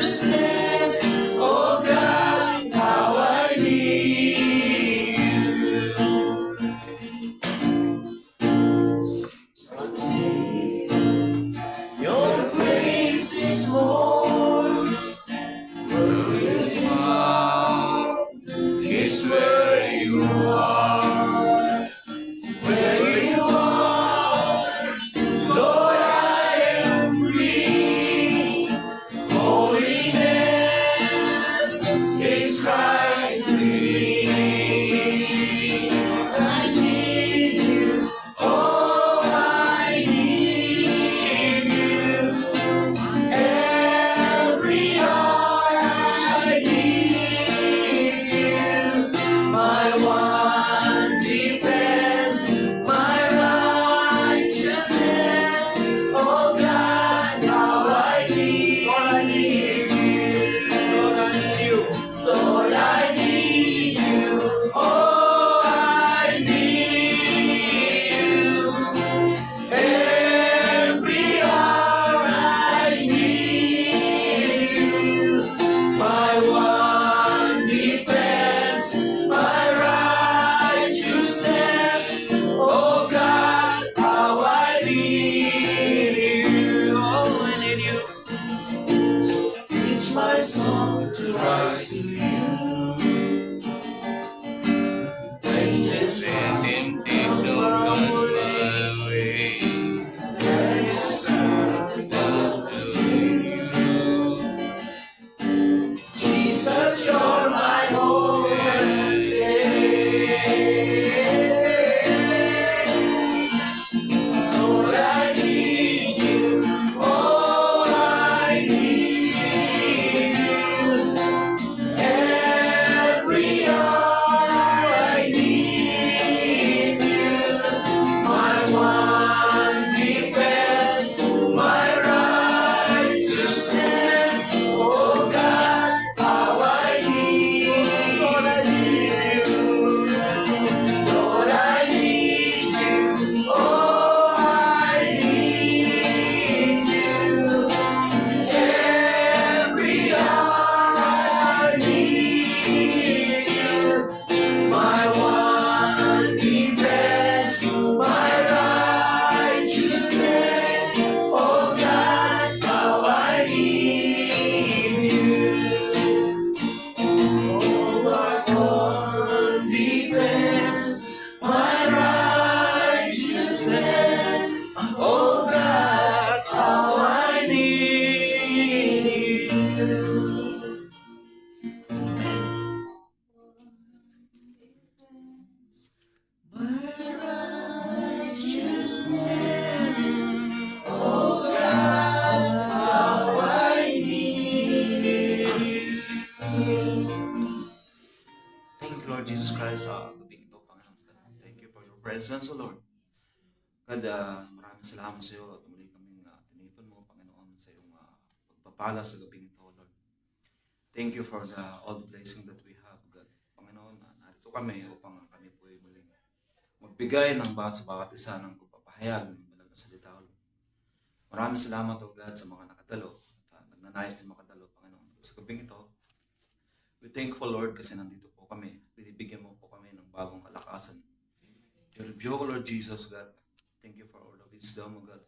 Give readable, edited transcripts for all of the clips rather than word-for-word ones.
righteousness. Oh God, how I need you. Your grace is more. Is where you are, Lord, I am free. Holiness is Christ in me. I need you, oh, I need you. Every hour I need you. My one defense, my righteousness. Oh God, how I need you. Lord, I need you. Lord, I need you. Oh, I need you. Every hour I need you. My one defense, my righteousness. Oh God, how I need you. Oh, I need you. So teach my song to rise to you. Jesus, you're my hope and stay. Lord, I need you. Oh, I need you. Every hour I need you. My one defense, my righteousness. Oh God, how I need you. Lord, I need you. Lord, I need you. Oh, I need you. Every hour I need you. My one defense, my righteousness. Oh God, how I need you. Oh, my one defense, my righteousness. Oh God, how I need you. My righteousness, oh God, how I need you. Thank you, Lord Jesus Christ, sa gabing ito, Panginoon. Thank you for your presence, O Lord. God, maraming salamat sa iyo at muli kaming tinipon mo, Panginoon, sa iyong pagpapala sa gabing ito, Lord. Thank you for all the blessing that we have, God. Panginoon, narito kami upang kami po ay muling magbigay ng sa bawat isa ng pagpapahayag ng banal na salita, O Lord. Maraming salamat, O God, sa mga nakadalo at nagnanais din makadalo, Panginoon. Sa gabing ito, we thankful, Lord, kasi nandito po kami. Binibigyan mo po kami ng bagong kalakasan. Your review, O Lord Jesus, God. Thank you for all the wisdom, O God.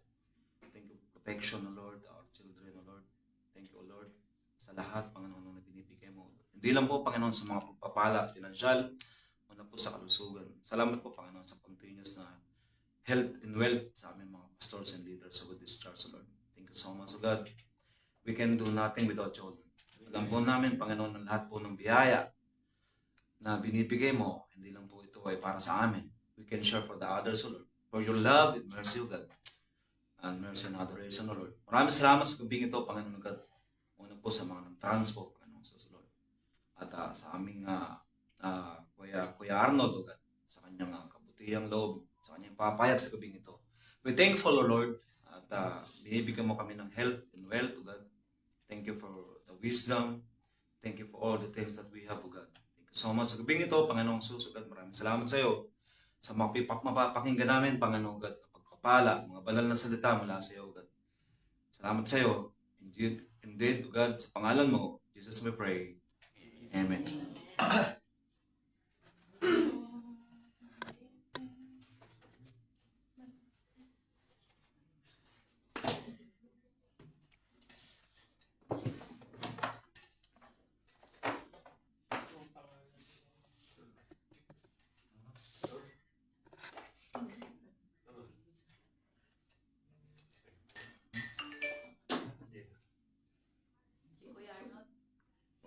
Thank you for protection, O Lord, our children, O Lord. Thank you, O Lord, sa lahat, Panginoon, na binibigay mo. Hindi lang po, Panginoon, sa mga pagpapala, financial, o na po sa kalusugan. Salamat po, Panginoon, sa continuous na health and wealth sa aming mga pastors and leaders of this church, O Lord. Thank you so much, O God. We can do nothing without you, O Lord. Alam po namin, Panginoon, ng lahat po ng biyaya na binibigay mo, hindi lang po ito ay para sa amin. We can share for the others, O Lord. For your love and mercy, O God. And mercy and adoration, O Lord. Maraming salamat sa gabing ito, Panginoon God. Una po sa mga nag-transport, Panginoon Jesus, Lord. At sa aming Kuya Arnold, O God, sa kanyang kabutihang loob, sa kanyang papayag sa gabing ito. We're thankful, O Lord, at binibigyan mo kami ng health and wealth, O God. Thank you for the wisdom. Thank you for all the things that we have, O God. Thank you so much sa gabing ito, Panginoong Jesus, O God. Maraming salamat sa iyo sa mapapakinggan namin, Panginoong God, pagpapala, mga banal na salita mula sa iyo, God. Salamat sa iyo. Indeed, God, sa pangalan mo, Jesus we pray. Amen.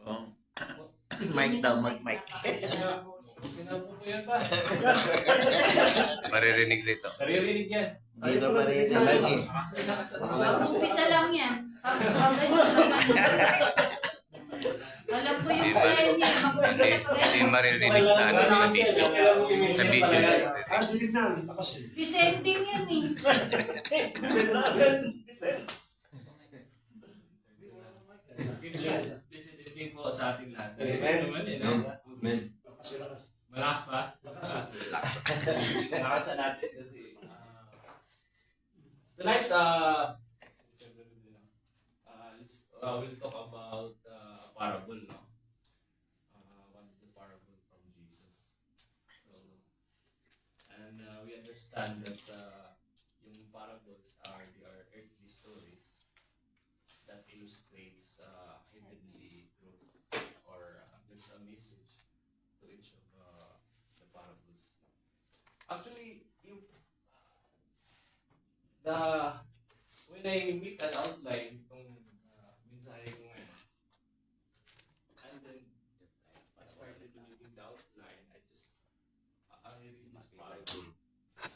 Oh. Mic daw, mag-mic. Maririnig dito. Naririnig yan. Dito pa rin sa live eh. Umpisa lang yan. Pag ganyan. Alam ko yung sign niya. Hindi maririnig sa ano, sa video. Sa video. Presenting yan eh. Presenting po sa ating lahat. Amen. Amen. Malakas. Lakas natin kasi tonight we'll talk about a parable, no? One of the parable from Jesus. So, and we understand that yung parables they are earthly stories that illustrates heavenly truth or there's a message to each of the parables. Actually, when I make an outline itong mensahe ko ngayon, and then I started making the outline, I read this parable.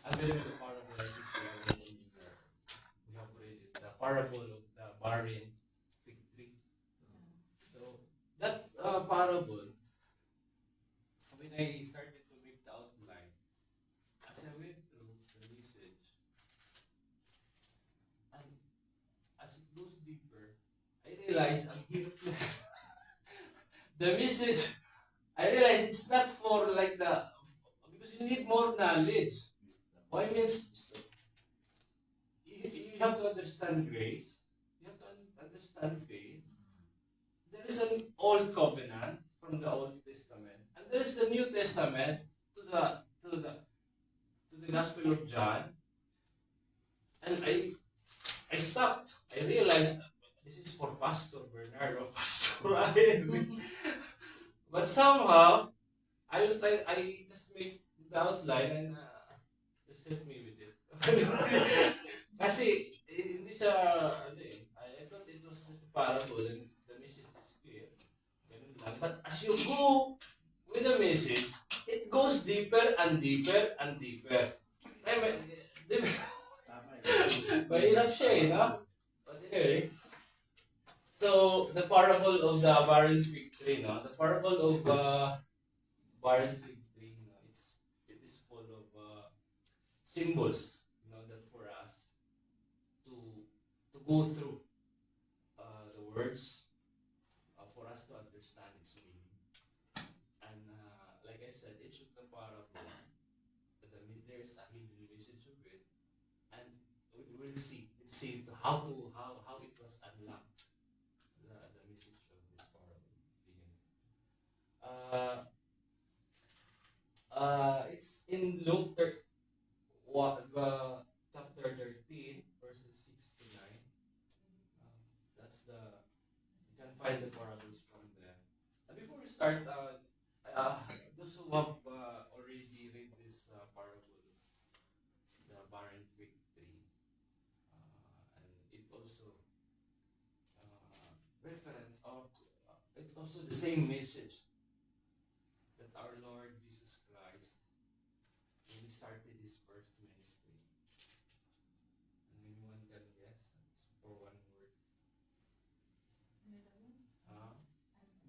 And then the parable I think we have read it, the parable of the barren fig tree. So that parable, when I started to make the outline, as I went through the message, and as it goes deeper, I realize I'm here to the message. I realize it's not for like because you need more knowledge. Why means you have to understand grace. You have to understand faith. There is an old covenant from the Old Testament, and there is the New Testament to the Gospel of John. And I stopped. I realized this is for Pastor Bernard or Pastor Ryan. But somehow I just make the outline and just help me with it. Kasi hindi siya I thought it was just a parable and the message is clear. Ganun lang. But as you go with the message, it goes deeper and deeper and deeper. Mahirap siya eh, no? But anyway, so the parable of the barren fig tree, no? The parable of barren fig tree, no? It is full of symbols, that for us to go through the words, for us to understand its meaning. And like I said, each of the parables, there's a hidden message of it, and we will see. Let's see how it was unlocked. The message of this parable. It's in Luke chapter 13, verses 6 to 9. That's you can find the parables from there. And before we start, those who have already read this parable, the barren fig tree, and it also reference or it's also the same message that our Lord Jesus Christ, when he started his first ministry. And anyone can guess for one word?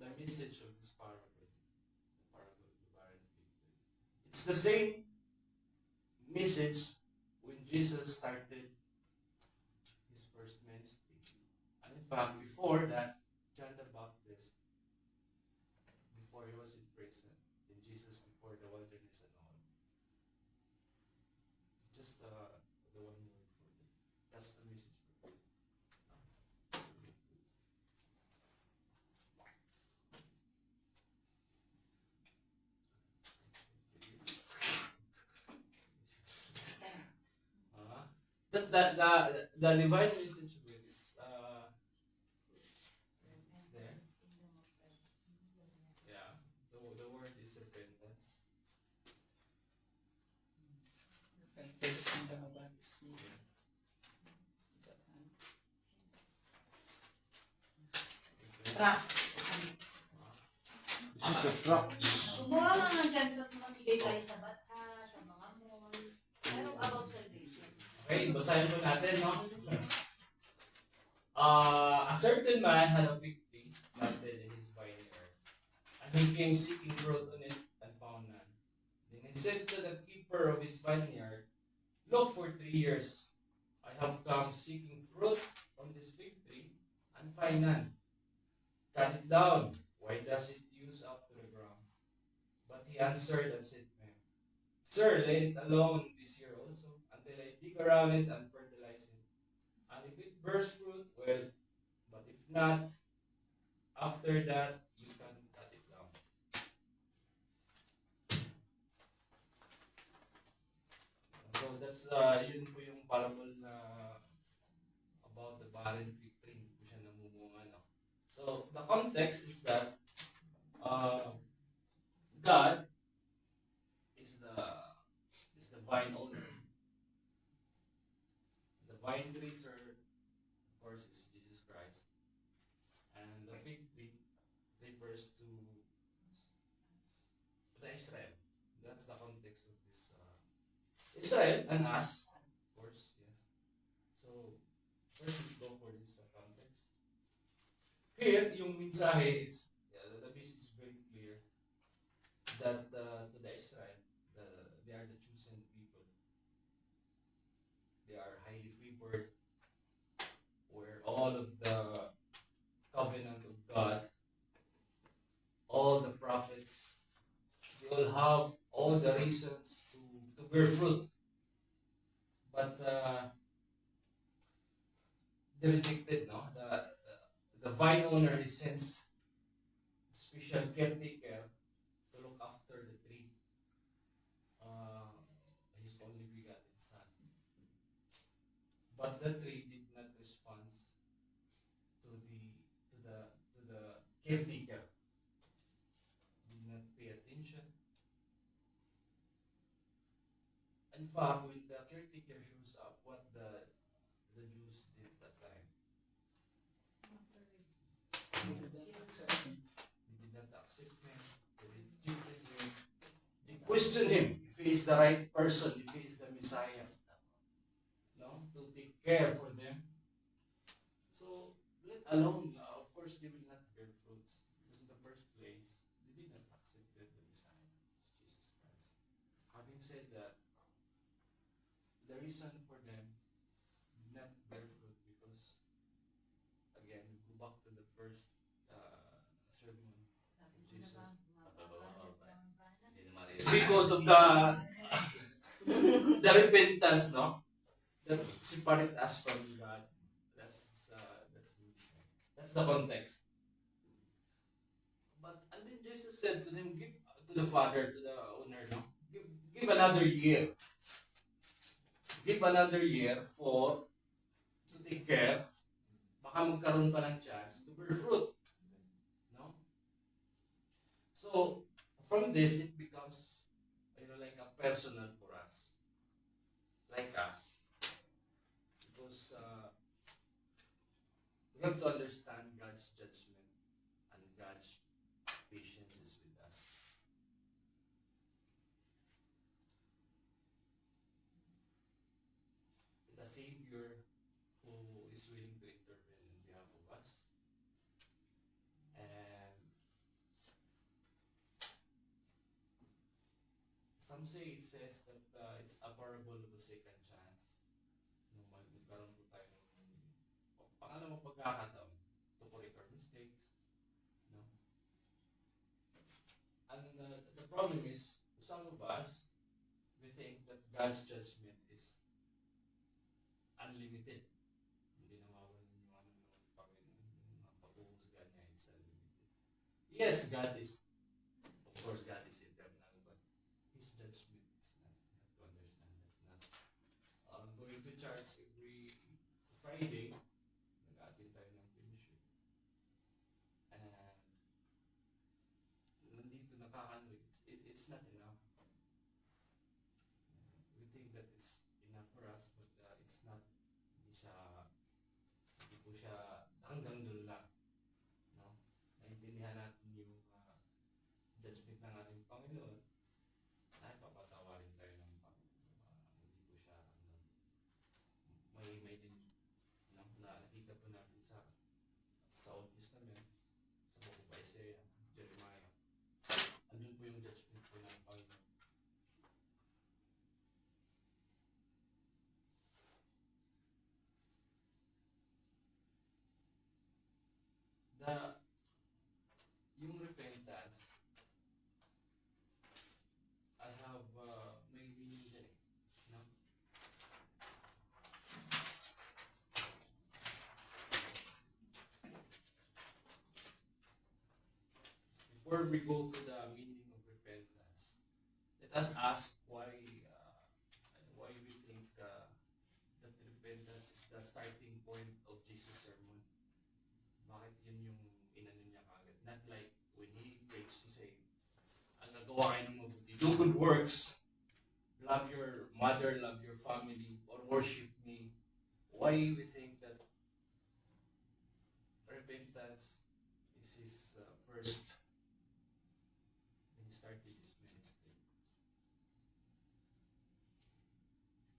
The message of this parable, the parable of the barren fig tree. It's the same message when Jesus started his first ministry. And in fact, before that, John the Baptist, before he was in prison, and Jesus before the wilderness and all. Just the one word for it. That's the message. the divine message of it is it's there. Yeah. The word is repentance. Tracks. This is a tracks. Gumawa nga ng dyan sa mamigay tayo sa bata, sa mga mall. Pero about salvation. Okay, basahin po natin, no? A certain man had a fig tree planted in his vineyard, and he came seeking fruit on it and found none. Then he said to the keeper of his vineyard, "Look, for 3 years I have come seeking fruit on this fig tree and find none. Cut it down. Why does it use up to the ground?" But he answered and said to him, "Sir, let it alone this year also, until I dig around it and fertilize it. And if it bears fruit, well, but if not, after that, you can cut it down." So that's yun po yung parable na about the barren fig tree. Hindi po siya namumunga, no? So the context is that God is the vine owner. The vine dresser, of course, is Jesus Christ, and the fig tree refers to the Israel. That's the context of this Israel and us, of course, yes. So first, let's go for this context. Here, yung mensahe is the message is very clear that to the Israel, they are the chosen people. They are highly favored, where all of the covenant of God, all the prophets, they all have all the reasons to bear fruit. But they rejected, no? The vine owner is sends special caretaker to look after the tree, his only begotten son. But the tree did not respond to the caretaker. Did not pay attention. In fact, when the caretaker shows up, what the Jews did that time, they did not accept him. They did not accept him. They rejected him. They questioned him if he is the right person, if he is the Messiah, no, to take care for them. So let alone, of course, they will not bear fruit because in the first place, they did not accept the Messiah, Jesus Christ. Having said that, the reason for them did not bear fruit because, again, go back to the first sermon of Jesus. It's because of the repentance, no, that separate us from God. That's the context. But and then Jesus said to them, give to the father, to the owner, no, give another year. Give another year to take care. Baka magkaroon pa ng chance to bear fruit. No? So, from this, it becomes, like a personal for us. Like us. Because we have to understand God's judgment and God's patience is with us. The Savior who is willing to intervene on behalf of us. And some say it says that it's a parable of a second chance. Nung magkaroon po tayo ng pangalawang pagkakataon to correct our mistakes. No? And the problem is, some of us, we think that God's judgment is unlimited. Hindi nawawalan yung pag-uusga niya, it's unlimited. Yes, God is, of course, God is eternal, but His judgment is not. You have to understand that. Not going to church every judgment ng ating Panginoon, ay papatawarin tayo ng Panginoon. Hindi po siya may din na nakita po natin sa Old Testament, sa Book of Isaiah, Jeremiah. Andun po yung judgment po ng Panginoon. Yung repentance, I have may meaning din eh. No? Before we go to the meaning of repentance, let us ask why we think that repentance is the starting point of Jesus' sermon. Bakit yun yung inano niya kagad? Not like when he preached, he said, ang nagawa kayo ng mabuti, do good works, love your mother, love your family, or worship me. Why we think that repentance is his first when he started his ministry?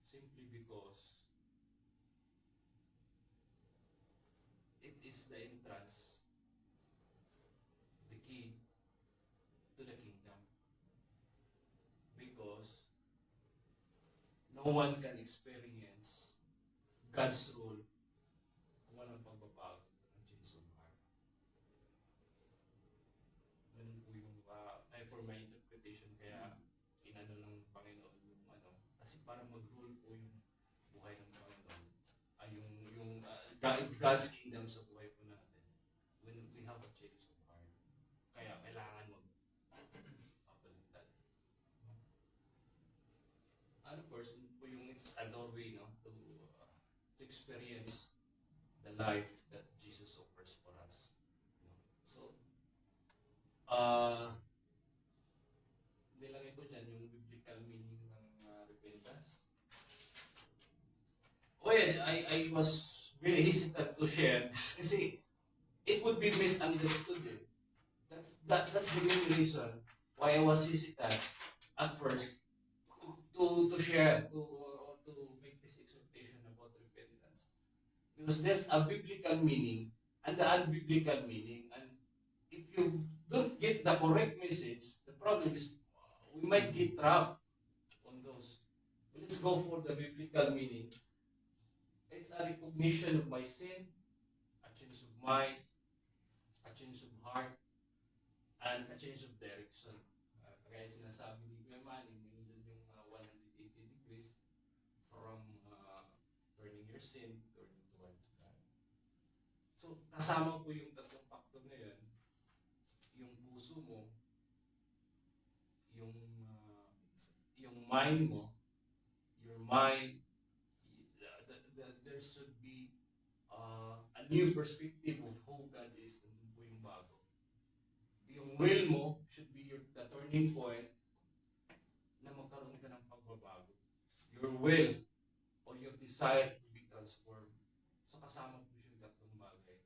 Simply because it is the entrance, the key to the kingdom. Because no one can experience God's rule kung walang pagbabago ng change of heart. Ganun po yung, for my interpretation, kaya inano ng Panginoon yung kasi para mag-rule po yung buhay ng Panginoon, ay yung God's kingdom sa buhay po natin, when we have a change of heart. Kaya kailangan mag-apalitan. And of course, po yung it's a doorway, no, to experience the life that Jesus offers for us. So, nilagay ko dyan yung biblical meaning ng repentance. Well, I was very hesitant to share this kasi it would be misunderstood. That's the main reason why I was hesitant at first to share, to make this exhortation about repentance. Because there's a biblical meaning and the unbiblical meaning, and if you don't get the correct message, the problem is we might get trapped on those. Let's go for the biblical meaning. It's a recognition of my sin, a change of mind, a change of heart, and a change of direction. Kaya sinasabi ni Kuya Manny, yung 180 degrees from turning your sin, turning towards God. So, kasama po yung tatlong factor na yun, yung puso mo, yung mind mo, your mind, there should be a new perspective of who God is, nandun po yung bago. Yung will mo should be the turning point na magkaroon ka ng pagbabago. Your will or your desire to be transformed. So kasama po siya yung tatlong bagay.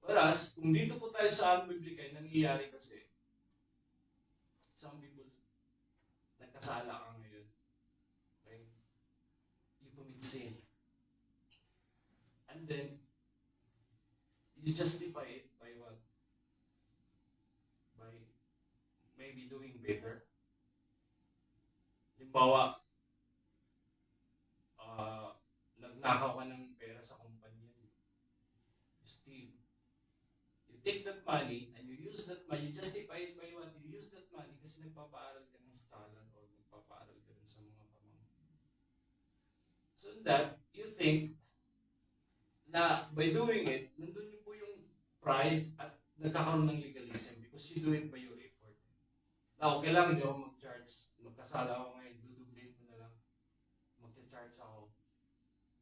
Whereas, kung dito po tayo sa unbiblical, nangyayari kasi, some people, nagkasala ka ngayon. Okay? You commit sin. And then, you justify it by what? By maybe doing better. Halimbawa, nagnakaw ka ng pera sa kumpanya. You steal. You take that money and you use that money, you justify it by what? You use that money kasi nagpapaaral ka ng stalan or nagpapaaral ka rin sa mga pamangkin. So that, you think na by doing it, nandun po yung pride at nagkakaroon ng legalism because you do it by your effort. Now, kailangan hindi ako mag-charge. Magkasala ako ngayon, dudublin ko na lang. Mag-charge ako.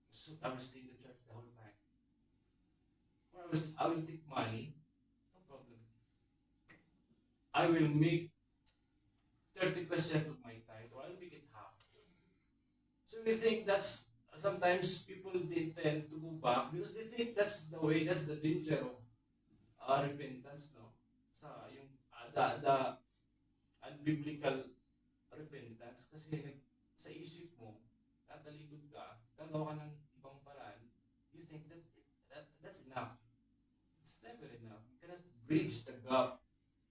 So, I will stay in the church the whole time. Or I will take money. No problem. I will make 30% of my tithe or I'll make it half. So we think that's sometimes people they tend to go back because they think that's the way, that's the danger of repentance, no? Sa yung biblical repentance kasi sa isip mo, tatalikod ka, gagawa ka ng ibang paraan, you think that's enough. It's never enough. You cannot bridge the gap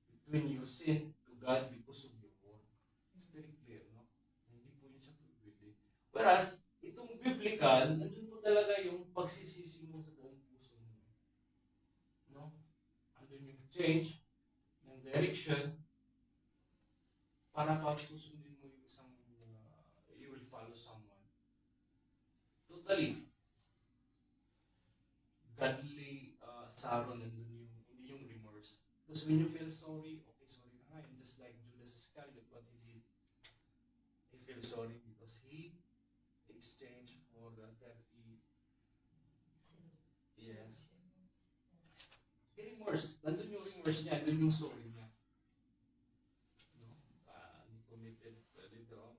between your sin to God because of your work. It's very clear, no? Hindi po yun siya pwede. Whereas, itong biblical, nandun po talaga yung pagsisisi mo sa buong puso mo. No? Andun yung change ng direction para susundin mo yung isang you will follow someone. Totally. Godly sorrow nandun yung, hindi yung remorse. Because when you feel sorry, okay, sorry na nga. And just like Judas Iscariot, what he did, he feels sorry because he exchanged for the 30. Yes. Remorse. Nandun yung remorse niya, nandun yung sorry niya. No? He committed later on.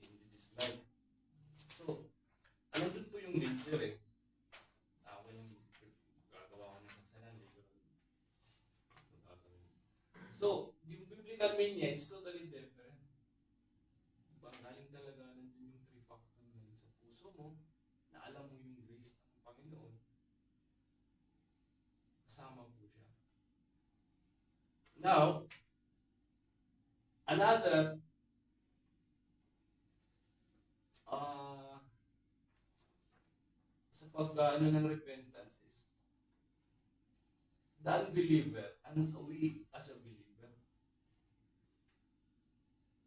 He ended his life. So, nandun po yung danger eh. Ako yung gagawa ko ng kasalanan. So, yung biblical meaning niya, it's totally different. Diba? Galing talaga nandun yung three factor na sa puso mo, na alam mo yung grace ng Panginoon. Kasama po siya. Now, another sa pag-ano ng repentance is the unbeliever and we as a believer.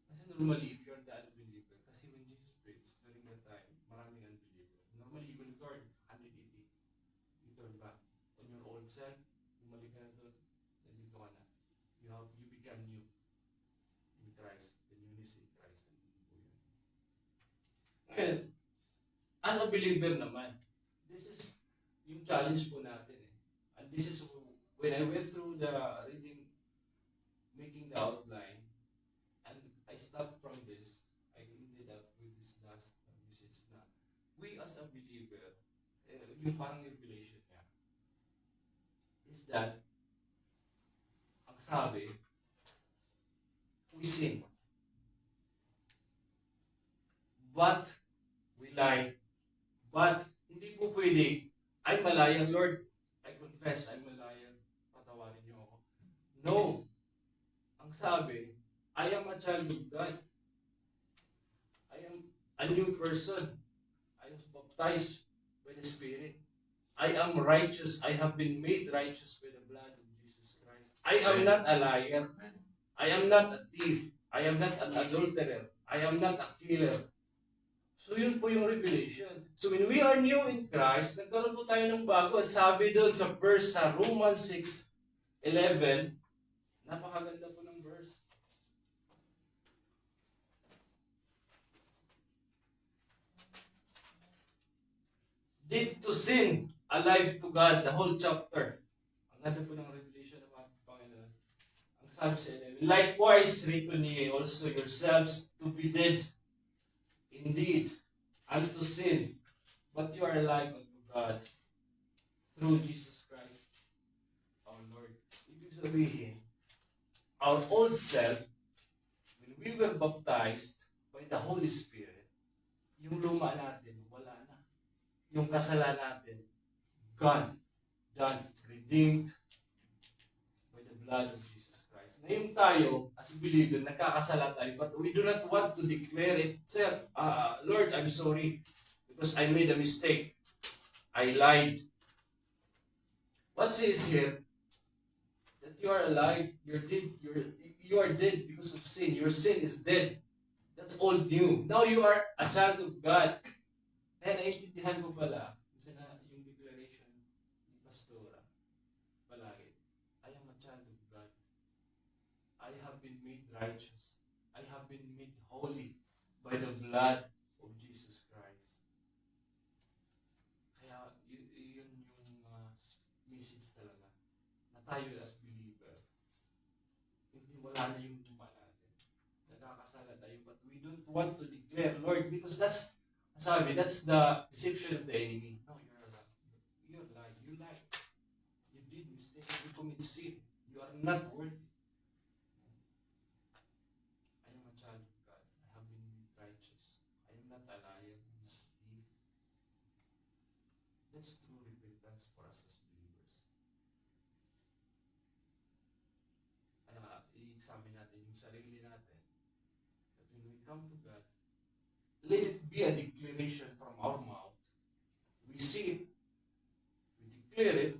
Kasi normally, if you're the unbeliever, kasi when Jesus preached during that time, maraming unbeliever. Normally, you will turn 180. You turn back on your old self, bumalik ka na doon, nandito ka na. You become new in Christ. The newness in Christ. Ngayon, as a believer naman, this is yung challenge po natin eh. And this is when I went through the reading, making the outline, and I stopped from this, I ended up with this last message na we as a believer, yung parang revelation niya, is that ang sabi, we sin. But we lie. But hindi po pwede, I'm a liar, Lord. I confess, I'm a liar. Patawarin niyo ako. No. Ang sabi, I am a child of God. I am a new person. I was baptized by the Spirit. I am righteous. I have been made righteous by the blood of Jesus Christ. I am not a liar. I am not a thief. I am not an adulterer. I am not a killer. So yun po yung revelation. So when we are new in Christ, nagkaroon po tayo ng bago. At sabi doon sa verse sa Romans 6:11, napakaganda po ng verse. Dead to sin, alive to God, the whole chapter. Ang ganda po ng revelation ng ating Panginoon. Ang sabi sa 11, likewise, reckon ye also yourselves to be dead indeed unto sin, but you are alive unto God through Jesus Christ our Lord. Ibig sabihin, our old self, when we were baptized by the Holy Spirit, yung luma natin, wala na. Yung kasalanan natin, gone, done, redeemed by the blood of Jesus Christ. Ngayon tayo, as a believer, nagkakasala tayo, but we do not want to declare it. Sir, Lord, I'm sorry because I made a mistake. I lied. What says here? That you are alive, you're dead, you are dead because of sin. Your sin is dead. That's all new. Now you are a child of God. Kaya naiintindihan ko pala, kasi na yung declaration ni Pastora, palagi, I am a child of God. I have been made righteous. I have been made holy by the blood of Jesus Christ. Kaya yun yung message talaga. Na tayo as believer, hindi wala na yung luma natin. Nagkakasala tayo, but we don't want to declare, Lord, because that's the deception of the enemy. No, you're lying. You're lying. You lie. You did mistake. You commit sin. You are not worthy. sarili natin. That when we come to God, let it be a declaration from our mouth. We see it, we declare it,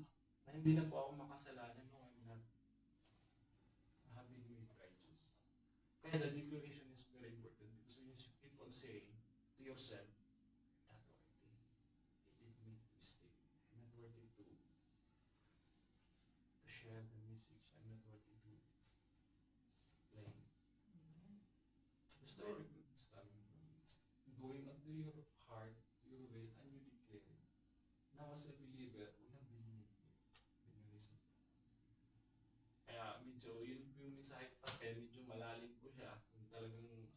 na hindi na po ako makasalanan no, I'm not having made righteous. Kaya the declaration is very important because when you keep on saying to yourself, not worthy, it did make mistake, I'm not worthy to share the message, I'm not worthy to blame. The story is coming from it's going up to your heart, to your will, and you declare it. Now as a believer, we have been made when you listen. Kaya medyo, yun yung mensahe ko kasi, medyo malalim po siya. Kung talagang,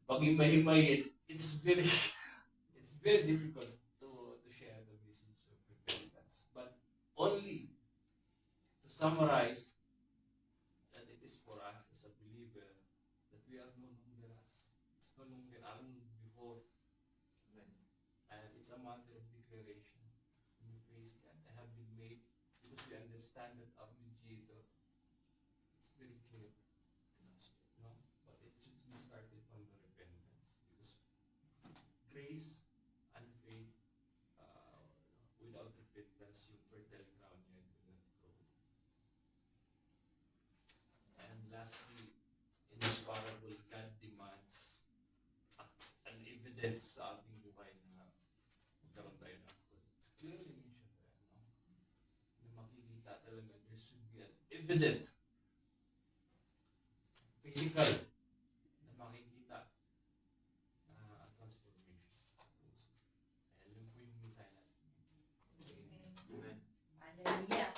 pag-himay-himay, it's very difficult to share the message of repentance. But only to summarize that it is for us as a believer that we are no longer us. It's no longer before. And it's a matter of declaration. When you face God, I have been made because we understand that our mediator. It's very clear to us, no? But it should be started from the repentance because grace and faith without repentance, yung fertile ground yun will not grow. And lastly, in this parable, God demands an evidence sa ating buhay na magkaroon tayo ng good. It's clearly mentioned there, no? Na makikita talaga, there should be an evident, physical, na makikita na transformation. Ayan, yun po yung mensahe natin. Amen. Hallelujah.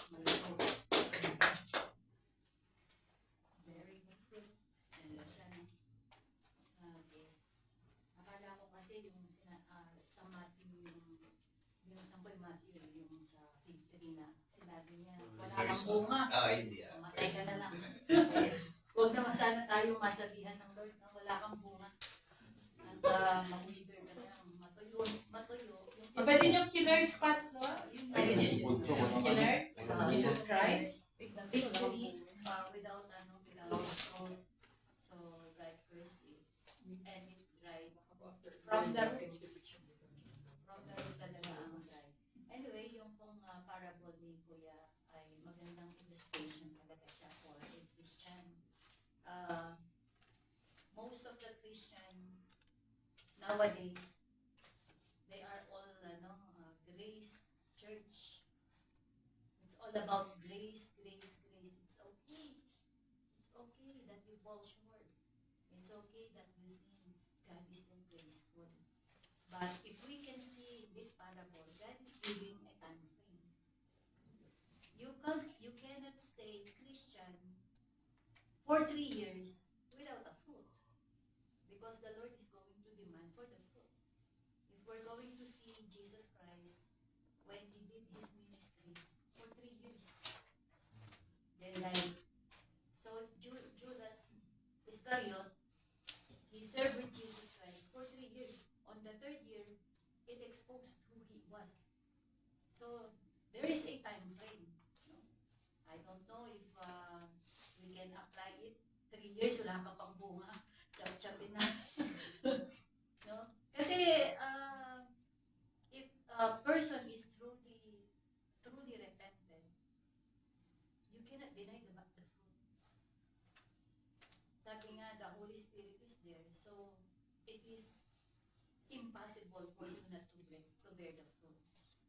Very good. Ganda siya, no? Okay. Akala ko kasi yung sa Matthew, binusan ko yung Matthew, yung sa fig tree na sinabi niya, wala kang bunga. Hindi Matay ka na lang. Huwag naman sana tayo masabihan ng Lord na wala kang bunga. At mag-wither ka na lang, matuyo. Pwede niyong killers pass, no? Yun Ayun, na. yun. Killers? Jesus Christ? The victory without salt. So like first and it dried from the root. From the root talaga ang dry. Anyway, yung pong parable ni Kuya ay magandang illustration talaga siya for a Christian. Most of the Christian nowadays, they are all grace church. It's all about grace. It's okay. It's okay that you fall short. It's okay that you sin. God is still graceful. But if we can see this parable, God is giving a time frame. You cannot stay Christian for 3 years without a fruit. Because the Lord is going to demand for the fruit. If we're going to see Jesus Christ when he did his ministry for 3 years, then so Judas Iscariot, he served with Jesus Christ for 3 years. On the 3rd year, it exposed who he was. So there is a time frame. No? I don't know if we can apply it. 3 years, wala ka pang bunga. Chap-chapin na. No? Kasi if a person is truly repentant, you cannot deny the fruit. Sabi nga, the Holy Spirit is there, so it is impossible for you not to bear the fruit.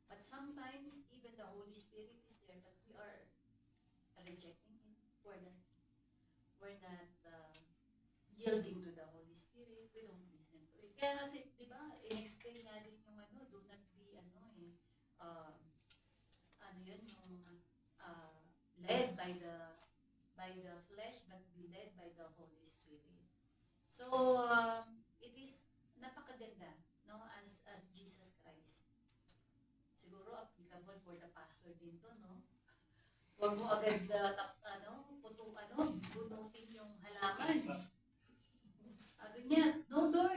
But sometimes, even the Holy Spirit is there, but we are rejecting it. We're not yielding to the Holy Spirit. We don't listen to it. Kaya kasi, di ba, in-explain nga din yung do not be, led by the flesh, but be led by the Holy Spirit. So, it is napakaganda, no, as Jesus Christ. Siguro applicable for the pastor din to, no? Huwag mo agad bunutin yung halaman. Sabi niya, no Lord,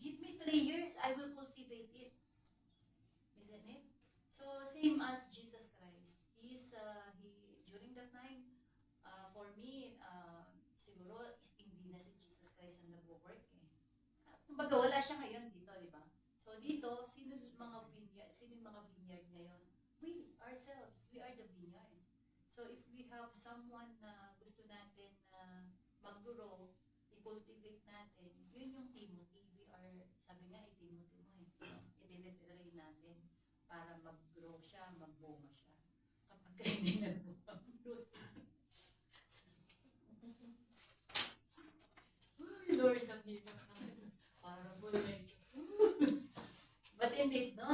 give me 3 years, I will cultivate it. Isn't it? So, same as Jesus Christ. During that time, for me, siguro hindi na si Jesus Christ ang nag-work eh. Kumbaga wala siya ngayon dito, di ba? So dito, sino yung mga vineyard ngayon? We ourselves, we are the vineyard. So if we have someone na gusto natin na mag-grow, i-cultivate natin, yun yung Timothy. We are, sabi nga, i-Timothy mo eh. I-train natin para mag-grow siya, mag-bunga siya. Kapag kayo hindi nag-bunga, Lord, nakita ka. Para po na But indeed, no,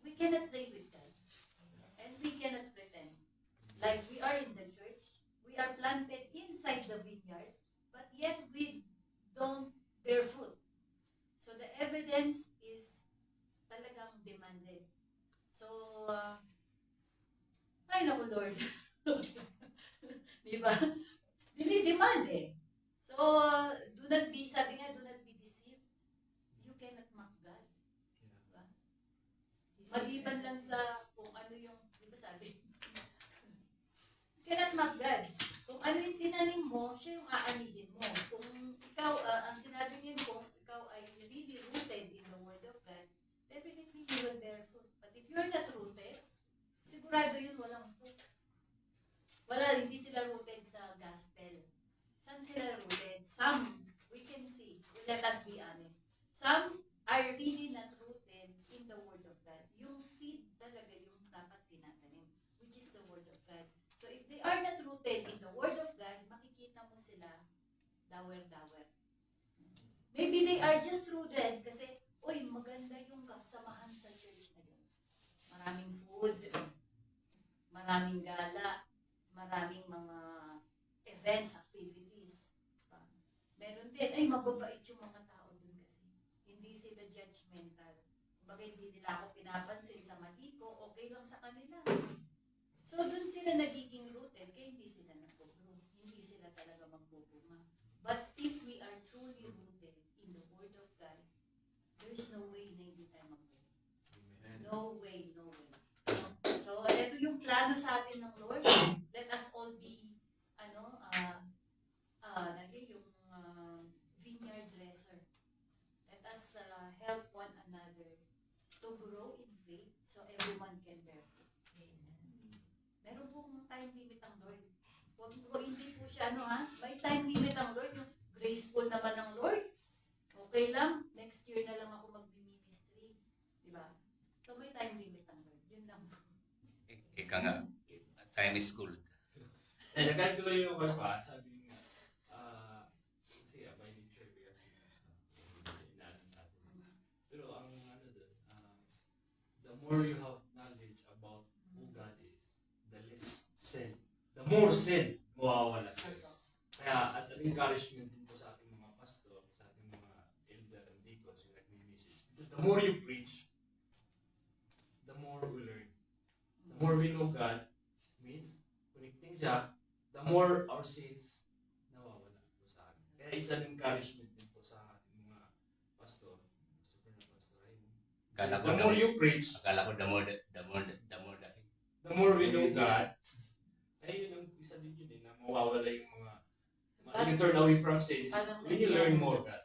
we cannot play with God. And we cannot pretend. Like we are in the church, we are planted inside the vineyard, but yet we don't bear fruit. So the evidence is talagang demanded. So, ay naku Lord. Diba? Dinidemand eh. So, do not be, sabi nga, do not be deceived. You cannot mock God. Diba? Maliban lang sa kung ano yung, di ba sabi? You cannot mock God. Kung ano yung tinanim mo, siya yung aanihin mo. Kung ikaw, ang sinabi niyo, kung ikaw ay really rooted in the Word of God, definitely you will bear fruit. But if you're not rooted, sigurado yun walang fruit. Wala, hindi sila rooted sa gospel. Saan sila rooted? Some, we can see, let us be honest, some are really not rooted in the Word of God. Yung seed talaga yung dapat tinatanim, which is the Word of God. So if they are not rooted in the Word of God, makikita mo sila dawer-dawer. Maybe they are just rooted kasi, uy, maganda yung kasamahan sa church na yun. Maraming food, maraming gala, maraming mga events, activities. Meron din, ay mababait yung mga tao dun kasi. Hindi sila judgmental. Kumbaga hindi nila ako pinapansin sa mali ko, okay lang sa kanila. So dun sila nagiging rooted, kaya hindi sila nag-grow. Hindi sila talaga magbubunga. But if we are truly rooted in the Word of God, there is no way na hindi tayo mag-grow. No way, no way. So, ito yung plano sa atin ng Lord. Let us all be, yung vineyard dresser. Let us help one another to grow in faith so everyone can bear fruit. Meron pong time limit ang Lord. Hindi po siya, may time limit ang Lord. Yung graceful naman ng Lord. Okay lang, next year na lang ako mag-ministry. Diba? So, may time limit ang Lord. Yun lang po. Ika nga, time is gold. Nagkatuloy yung pa, sabi nga, kasi by nature, we are sinners. Pero ang the more you have knowledge about who God is, the less sin. The more sin, mawawala sa'yo. Kaya as an encouragement din po sa ating mga pastor, sa ating mga elder and deacons yung nag-message. Because the more you preach, the more we learn. The more we know God, means connecting siya, the more our sins nawawala po sa amin. Kaya it's an encouragement din po sa ating mga pastor. The more you preach, Akala ko the more the more we know God, ay yun ang isa din yun na mawawala yung mga you turn away from sins when you learn more God.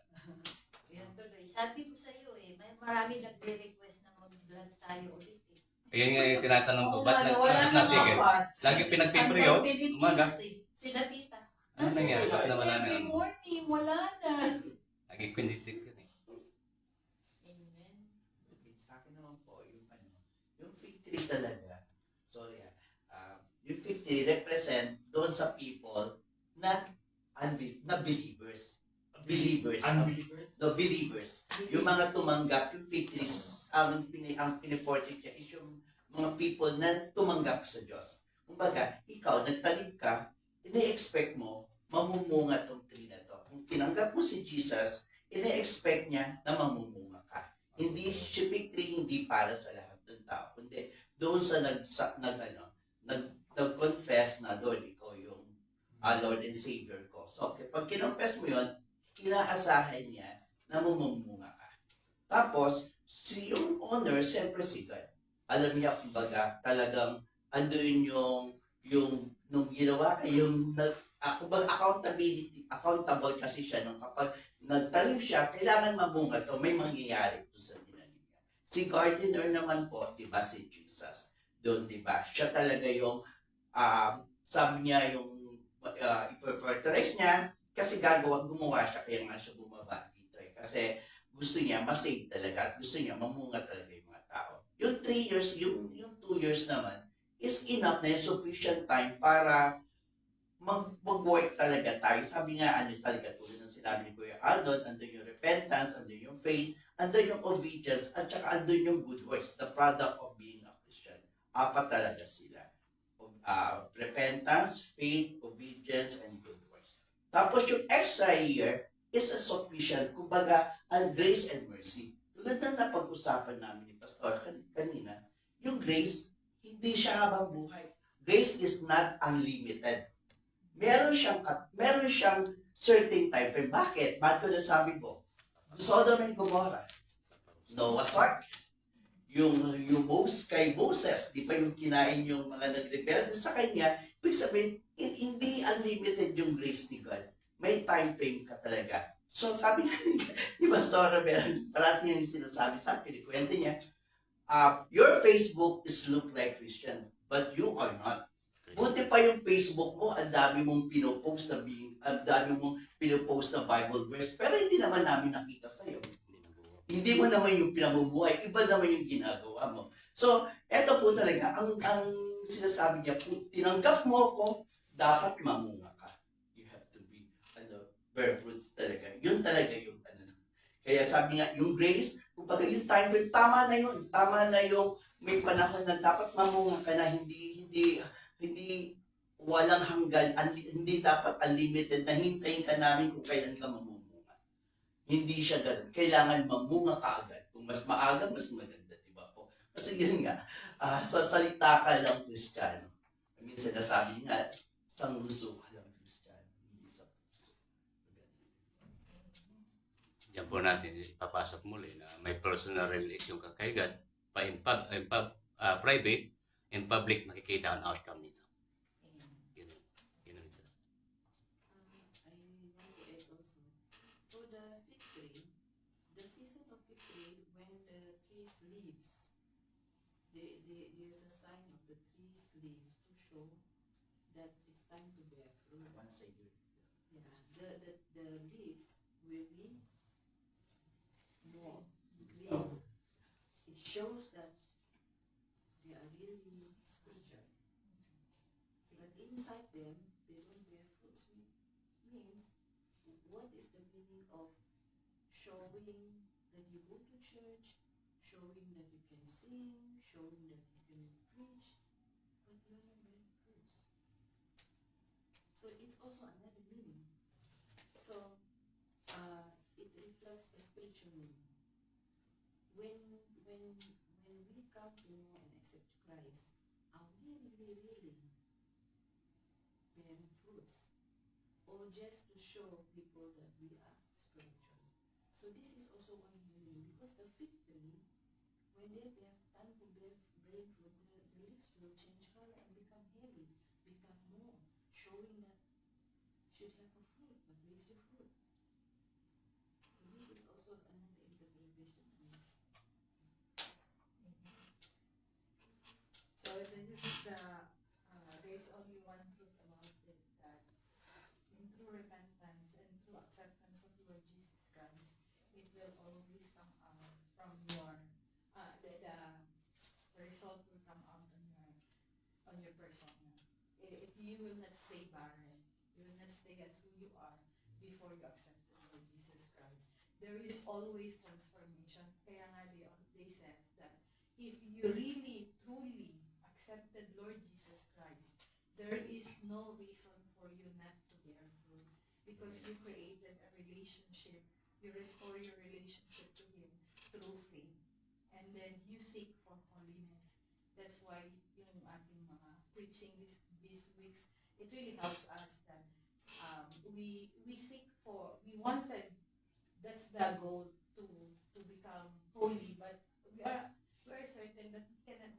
Yan tuloy. Sabi ko sa iyo may marami nagre-request na mag-vlog tayo ulit Ayan nga yung tinatanong ko, ba't natigil? Lagi pinagpipre yun, umaga. Sila tita. Ano nangyari? Ba't nawala na Every yun? morning, wala na. Lagi kwinditik yun eh. Amen. Okay, sa akin naman po, yung fig tree talaga, sorry yung fig tree represent doon sa people na believers. Unbelievers? No, believers. Yung mga tumanggap, yung fig trees, ang piniportrait niya is yung mga people na tumanggap sa Diyos. Kumbaga, ikaw, nagtanim ka, ini-expect mo, mamumunga tong tree na to. Kung tinanggap mo si Jesus, ini-expect niya na mamumunga ka. Hindi, si fig tree hindi para sa lahat ng tao. Kundi, doon sa nag-confess na, Lord, ikaw yung Lord and Savior ko. So, okay, pag kinonfess mo yun, inaasahan niya na mamumunga ka. Tapos, yung owner, siyempre si God. Alam niya, kumbaga, talagang andoon yung nung ginawa ka, yung kumbaga accountable kasi siya nung kapag nagtanim siya, kailangan mamunga to, may mangyayari to sa tinanim niya. Si gardener naman po, di ba, si Jesus, doon, di ba, siya talaga yung, sabi niya yung, i-fertilize niya, kasi gumawa siya, kaya nga siya bumaba dito eh. Kasi gusto niya, masave talaga, at gusto niya, mamunga talaga yung mga tao. Yung 3 years, yung 2 years naman, is enough na yung sufficient time para mag-work talaga tayo. Sabi nga, ano talaga, tulad ng sinabi ni Kuya Aldon, andun yung repentance, andun yung faith, andun yung obedience, at saka andun yung good works, the product of being a Christian. Apat talaga sila. Repentance, faith, obedience, and good works. Tapos yung extra year is a sufficient, kumbaga, ang grace and mercy. Tulad na napag-usapan namin ni Pastor kanina, yung grace, hindi siya habang buhay. Grace is not unlimited. Meron siyang certain time frame. Bakit? Ba't ko nasabi po? Sodom and Gomorrah. Noah's Ark. Yung kay Moses, di ba yung kinain yung mga nagrebelde sa kanya, ibig sabihin, hindi unlimited yung grace ni God. May time frame ka talaga. So sabi ni Pastor Romero, parati yung sinasabi sa akin, kwento niya, your Facebook is look like Christian, but you are not. Buti pa yung Facebook mo, ang dami mong pinopost na Bible verse, pero hindi naman namin nakita sa'yo. Hindi mo naman yung pinamumuhay, iba naman yung ginagawa mo. So, eto po talaga, ang sinasabi niya, kung tinanggap mo ako, dapat mamunga ka. You have to be, bear fruits talaga. Yun talaga yung, Kaya sabi nga, yung grace, kumbaga yung time frame, tama na yung may panahon na dapat mamunga ka na hindi walang hanggan, hindi dapat unlimited na hintayin ka namin kung kailan ka mamumunga. Hindi siya ganun. Kailangan mamunga ka agad. Kung mas maaga, mas maganda, di ba po? Kasi yun nga, sa salita ka lang Kristiyano. Minsan nasabi nga, sang luso ka lang Kristiyano, hindi sa puso. Diyan po natin ipapasok muli na may personal relation ka kay God, private and public, makikita ang outcome nito. Yun. Yun ang isa. I want to add also, for the fig tree, the season of fig tree, when the tree's leaves, there's a sign of the tree's leaves to show that it's time to bear fruit. Once a year. Yeah, the leaves will be more green. It shows that they are really spiritual. But inside them, they don't bear fruits. Means, what is the meaning of showing that you go to church, showing that you can sing, showing that you can preach, but you are not bearing fruits? So it's also another meaning. So it reflects a spiritual meaning. When we come to know and accept Christ, are we really bearing fruits? Or just to show people that we are spiritual? So this is also one meaning, because the fig tree, when they bear time to bear fruit, the leaves will change color and become heavy, become more, showing that should have a fruit, but where's your fruit? So this is also another interpretation on this. So this is there's only one truth about it, that in true repentance and true acceptance of Lord Jesus Christ, it will always come out from your, the result will come out on your persona. If you will not stay barren, you will not stay as who you are before you accept the Lord Jesus Christ. There is always transformation. Kaya nga they said that if you really, truly accepted Lord Jesus Christ, there is no reason for you not to bear fruit, because you created a relationship, you restore your relationship to Him through faith, and then you seek for holiness. That's why yung ating mga preaching these weeks, it really helps us that we seek for, we wanted, that's the goal, to become holy, but we are certain that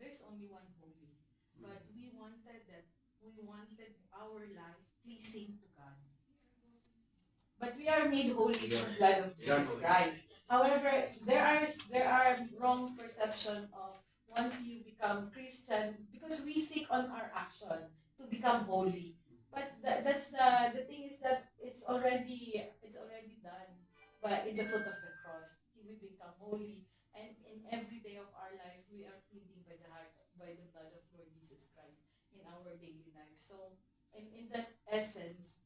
there's only one holy. But we wanted that we we wanted our life pleasing to God. But we are made holy through the blood of Jesus Christ. However, there are wrong perception of once you become Christian, because we seek on our action to become holy. But that's the thing is that it's already done. But in the foot of the cross, we become holy, and in every day of our life, we are pleading by the blood of Lord Jesus Christ in our daily life. So, in that essence,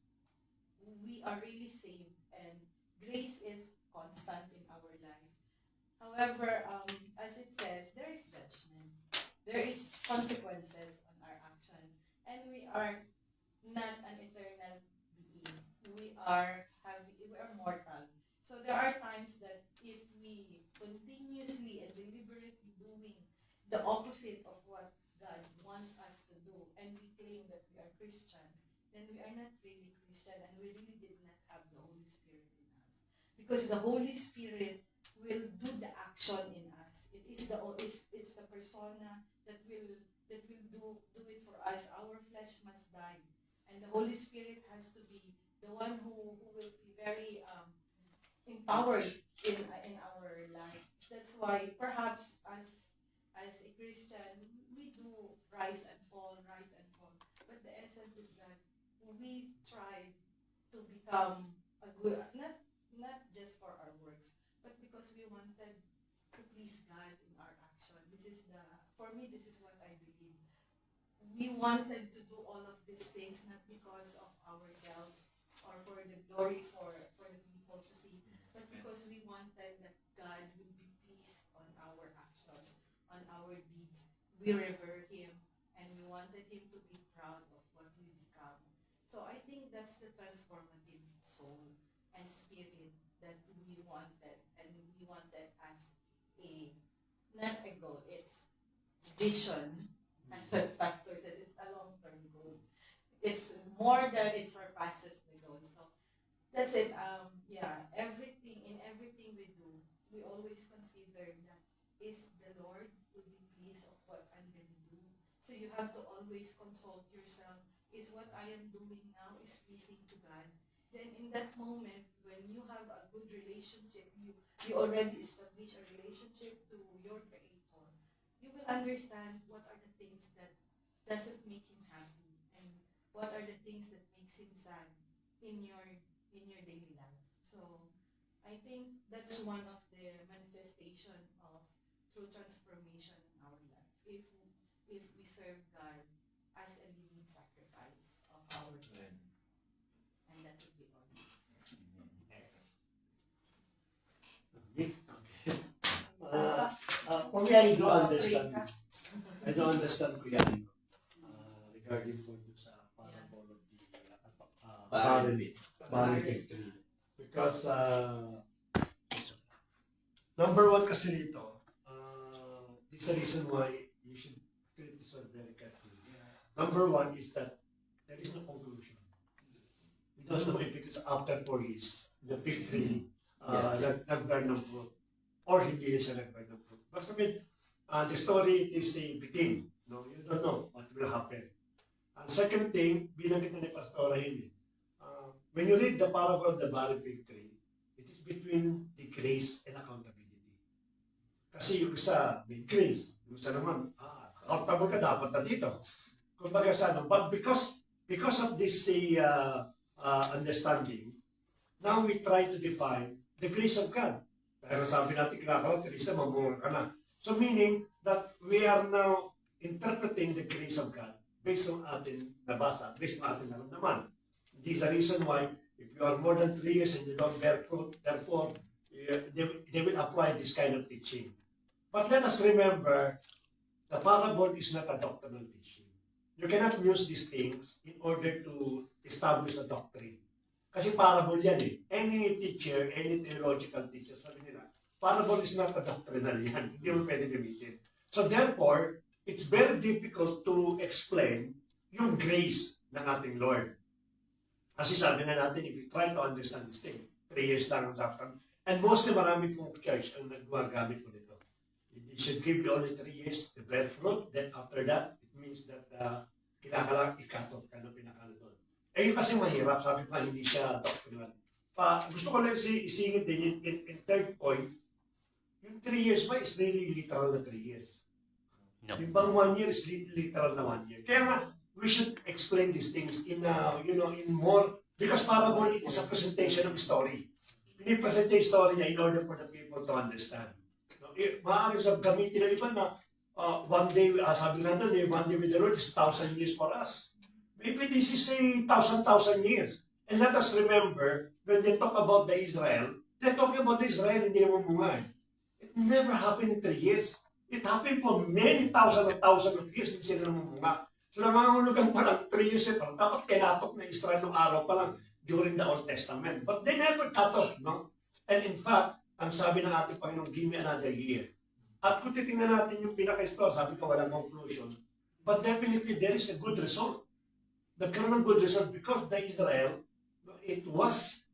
we are really saved, and grace is constant in our life. However, as it says, there is judgment, there is consequences on our action, and we are not an eternal being. We are mortal. So there are times that if we continuously and deliberately doing the opposite of what God wants us to do, and we claim that we are Christian, then we are not really Christian, and we really did not have the Holy Spirit in us. Because the Holy Spirit will do the action in us. It's the persona that will do it for us. Our flesh must die, and the Holy Spirit has to be the one who will be very empowered in our life. That's why perhaps as a Christian, we do rise and fall, rise and fall. But the essence is that we try to become a good, not just for our works, but because we wanted to please God in our action. For me, this is what I believe. We wanted to do all of these things not because of ourselves or for the glory for the people to see, but because we wanted that God would be pleased on our actions, on our deeds. We revere Him, and we wanted Him to be proud of what we become. So I think that's the transformative soul and spirit that we wanted, and we wanted as a, not a goal, it's vision. As the pastor says, it's a long-term goal. It's more than it surpasses the goal. So that's it. Everything we do, we always consider that is the Lord will be pleased of what I'm going to do. So you have to always consult yourself. Is what I am doing now is pleasing to God? Then in that moment, when you have a good relationship, you already establish a relationship to your Creator. You will understand what are the things that doesn't make Him happy, and what are the things that makes Him sad in your daily life. So I think that's one of the manifestation of true transformation in our life. If we serve God as a living sacrifice of ourselves, and that would be all. For me, I don't understand. I don't understand Kuya regarding po dun sa parable of the barren fig tree. Because number one kasi dito, this is the reason why you should treat this one very carefully. Number one is that there is no conclusion. We don't know if it is after 4 years, the fig tree nag-bear ng fruit, or hindi siya nag-bear ng fruit. But I mean, the story is a begin. No, you don't know what will happen. And second thing, binanggit na ni Pastora hindi. When you read the parable of the barren fig tree, it is between the grace and accountability. Kasi yung isa, may grace. Yung isa naman, accountable ka dapat na dito. Kumbaga sa ano, but because of this understanding, now we try to define the grace of God. Pero sabi natin kinakaroon, Teresa, mamunga ka na. So meaning that we are now interpreting the grace of God based on ating nabasa, based on ating naramdaman. This is the reason why if you are more than 3 years and you don't bear fruit, therefore, they will apply this kind of teaching. But let us remember, the parable is not a doctrinal teaching. You cannot use these things in order to establish a doctrine. Kasi parable yan eh. Any teacher, any theological teacher, sabi nila, parable is not a doctrinal yan. Hindi mo pwede gamitin. So therefore, it's very difficult to explain yung grace ng ating Lord. Kasi sabi na natin, if you try to understand this thing, 3 years lang ang doctrine. And mostly marami pong church ang nagmagamit po nito. It should give you only 3 years to bear fruit. Then after that, it means that kinakalang ikatot ka na pinakala doon. Eh yun kasi mahirap, sabi ko hindi siya doctrinal. Gusto ko lang isingit din in third point, yung 3 years ba is really literal na 3 years. No. Yung bang 1 year is literal na 1 year. Kaya nga, we should explain these things in, in more, because parable, it is a presentation of story. Pinipresent yung story niya in order for the people to understand. No? Maaari sa gamitin ng iba na one day, sabi nga doon, one day with the Lord is 1,000 years for us. Maybe this is a 1,000 years. And let us remember, when they talk about the Israel, they're talking about the Israel, hindi naman bunga eh. It never happened in 3 years. It happened for many thousands of years, hindi sila namumunga. So nangangulugan pa lang 3 years ito, dapat kinatok na Israel ng araw pa lang during the Old Testament. But they never cut off, no? And in fact, ang sabi ng ating Panginoon, give me another year. At kung titingnan natin yung pinaka-story, sabi ko walang conclusion. But definitely there is a good result. Nagkaroon ng good result because the Israel, it was,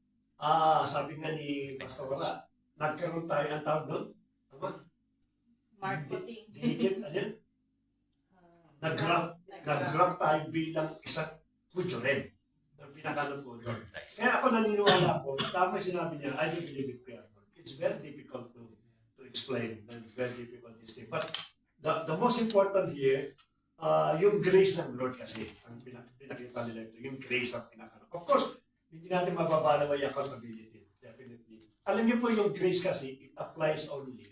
sabi nga ni Pastor Wala, nagkaroon tayo ang tawag doon. Tama? Marketing. Dinikit, ano yan? Nag-grab tayo bilang isang Hudyo rin. Ang pinakalang Hudyo. Kaya ako naniniwala ako, tama sinabi niya, I do believe it, Kuya. It's very difficult to explain. It's very difficult this thing. But the most important here, yung grace ng Lord kasi, ang pinakita nila ito, yung grace ang pinakalang. Of course, hindi natin mababalaw yung accountability. Definitely. Alam niyo po yung grace kasi, it applies only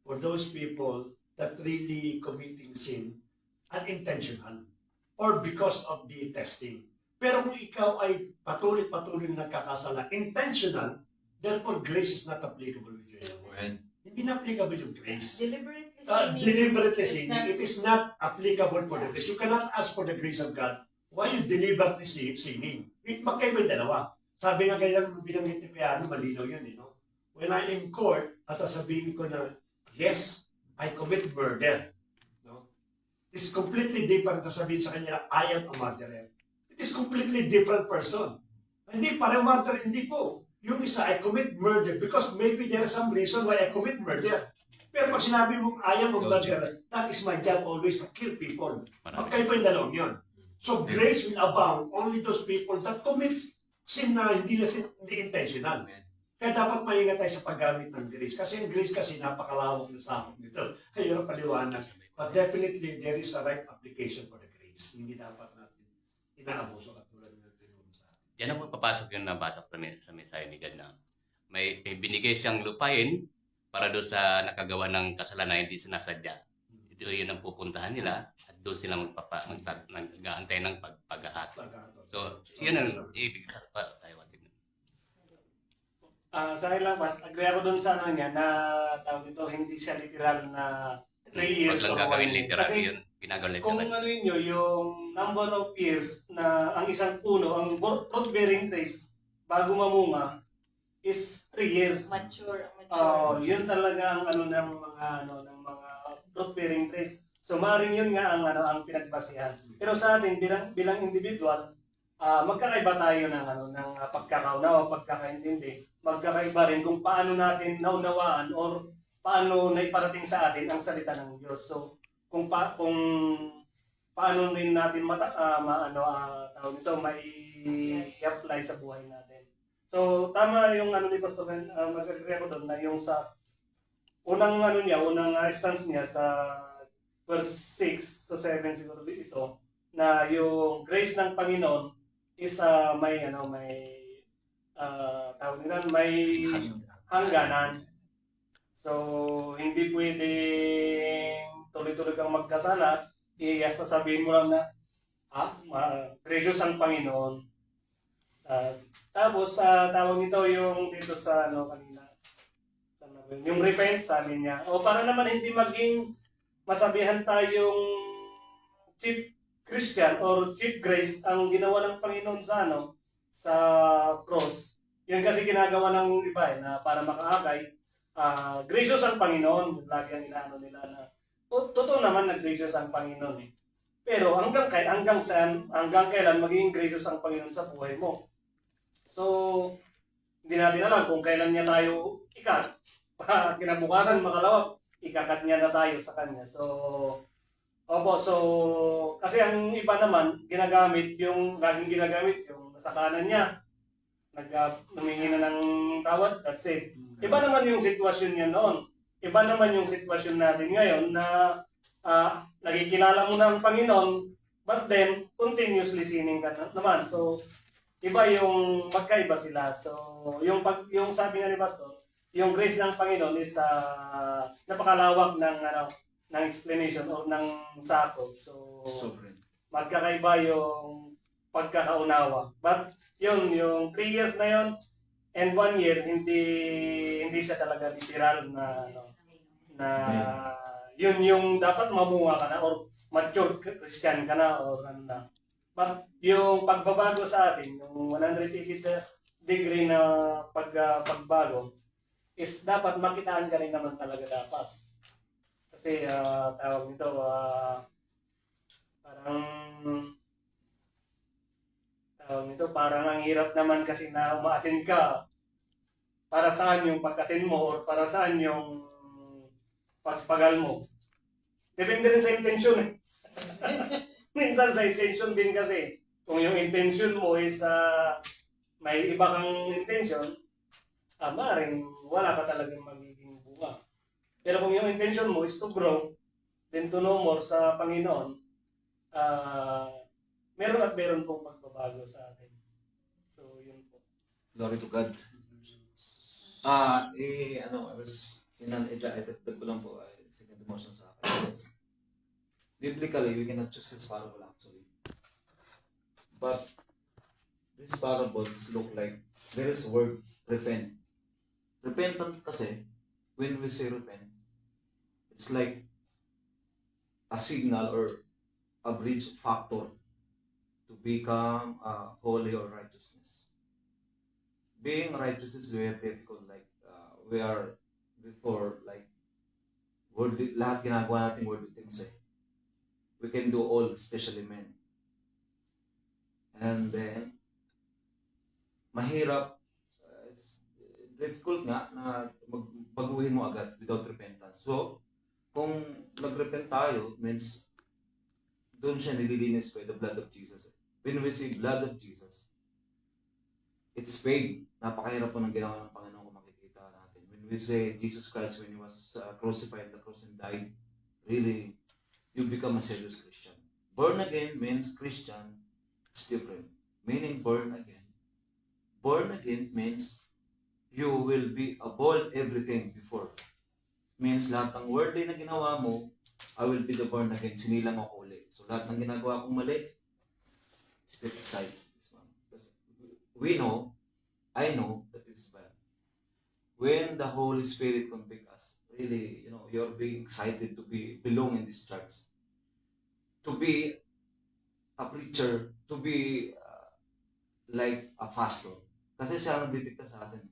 for those people that really committing sin unintentional or because of the testing. Pero kung ikaw ay patuloy na nagkakasala, intentional, therefore grace is not applicable with you anymore. Hindi na applicable yung grace. Deliberately sinning. Deliberately sinning, it is not applicable for the grace. You cannot ask for the grace of God while you deliberately sinning. Magkaiba yung dalawa. Sabi nga kailang binanggit ni Piano, malinaw yun, no? When I am in court, at sasabihin ko na, yes, I commit murder. No? It's completely different na sabihin sa kanya, I am a murderer. It is completely different person. Hindi, pareho murder, hindi po. Yung isa, I commit murder because maybe there is some reason why I commit murder. Pero pag sinabi mong I am a murderer, that is my job always to kill people. Magkaiba yung dalawang yun. So grace will abound only those people that commit sin na hindi intentional. Kaya dapat maingat tayo sa paggamit ng grace. Kasi yung grace kasi napakalawak na sakop nito. Kaya yung paliwanag. But definitely, there is a right application for the grace. Hindi dapat natin inaabuso at tulad ng tinuro sa atin. Diyan ako papasok yung nabasa ko sa mensahe ni God na may binigay siyang lupain para doon sa nakagawa ng kasalanan hindi sinasadya. Ito yun ang pupuntahan nila at doon sila mag-aantay ng paghahatid. So, yun ang ibig sabihin. Sa akin lang, Pas, agree ako dun sa ano niya na tawag ito, hindi siya literal na 3 years. Huwag lang or gagawin 1 year. literal Kasi yun. Ginagawin kung literal. ano yun yung number of years na ang isang puno, ang fruit-bearing trees, bago mamunga, is 3 years. Mature. Yun talaga ang ng mga fruit-bearing trees. So maaaring yun nga ang pinagbasihan. Pero sa atin bilang individual, magkakaiba tayo ng pagkakaunawa, pagkakaintindi. Magkakaiba rin kung paano natin naunawaan or paano naiparating sa atin ang salita ng Diyos. So kung paano rin natin tawag nito mai-apply sa buhay natin. So tama yung ni Pastor mag-agree ako doon na yung sa unang stance niya sa verse 6 to 7 siguro ito na yung grace ng Panginoon is tawag nila, may hangganan. So hindi pwedeng tuloy-tuloy kang magkasala, sasabihin mo lang na gracious ang Panginoon. Tapos tawag nito yung dito sa kanina. Yung repent sabi niya. O para naman hindi maging masabihan tayong cheap Christian or cheap grace ang ginawa ng Panginoon sa cross. Yun kasi ginagawa ng iba na para makaakay. Gracious ang Panginoon. Lagi ang inaano nila na totoo naman na gracious ang Panginoon eh. Pero hanggang kailan magiging gracious ang Panginoon sa buhay mo? So, hindi natin alam kung kailan niya tayo ikat. Kinabukasan, makalawa, ikakat niya na tayo sa Kanya. So, Opo, so kasi ang iba naman ginagamit yung laging ginagamit yung nasa kanan niya. Humingi na ng tawad, that's it. Iba naman yung sitwasyon niya noon. Iba naman yung sitwasyon natin ngayon na nagkikilala mo na ang Panginoon, but then continuously sinning ka naman. So iba yung magkaiba sila. So yung sabi nga ni Pastor, yung grace ng Panginoon is napakalawak ng explanation o ng sakop. So Sovereign. magkakaiba yung pagkakaunawa. But yun, yung 3 years na yun and 1 year, hindi siya talaga literal na yun yung dapat mamunga ka na or mature Christian ka na or ano na. But yung pagbabago sa atin, yung 180 degree na pagbago is dapat makitaan ka rin naman talaga dapat. Kasi tawag nito, parang ang hirap naman kasi na umaattend ka. Para saan yung pag-attend mo or para saan yung pagpagal mo. Depende rin sa intention eh. Minsan sa intention din kasi. Kung yung intention mo is may iba kang intention, maaaring wala ka talagang magiging bunga. Pero kung yung intention mo is to grow, then to know more sa Panginoon, meron pong pagbabago sa atin. So, yun po. Glory to God. I was idagdag ko lang po, second emotion sa akin. Yes. Biblically, we cannot choose this parable actually. But these parables look like there is a word, repent. Repentant kasi, when we say repent, it's like a signal or a bridge factor to become holy or righteousness. Being righteous is very difficult. Like we are before, like worldly, lahat ginagawa natin worldly things eh. We can do all, especially men. And then, mahirap, it's difficult nga na baguhin mo agad without repentance. So, kung nag-repent tayo, means doon siya nililinis by the blood of Jesus. When we say blood of Jesus, it's paid. Napakahirap po ng ginawa ng Panginoon kung makikita natin. When we say Jesus Christ, when He was crucified on the cross and died, really, you become a serious Christian. Born again means Christian, it's different. Meaning born again. Born again means you will be above everything before. Means lahat ng worldly na ginawa mo, I will be the born again. Sinilang ako ulit. So lahat ng ginagawa kong mali, step aside. We know, I know that it's bad. When the Holy Spirit convict us, really, you're being excited to belong in this church. To be a preacher, to be like a pastor. Kasi siya ang nagdidikta sa atin.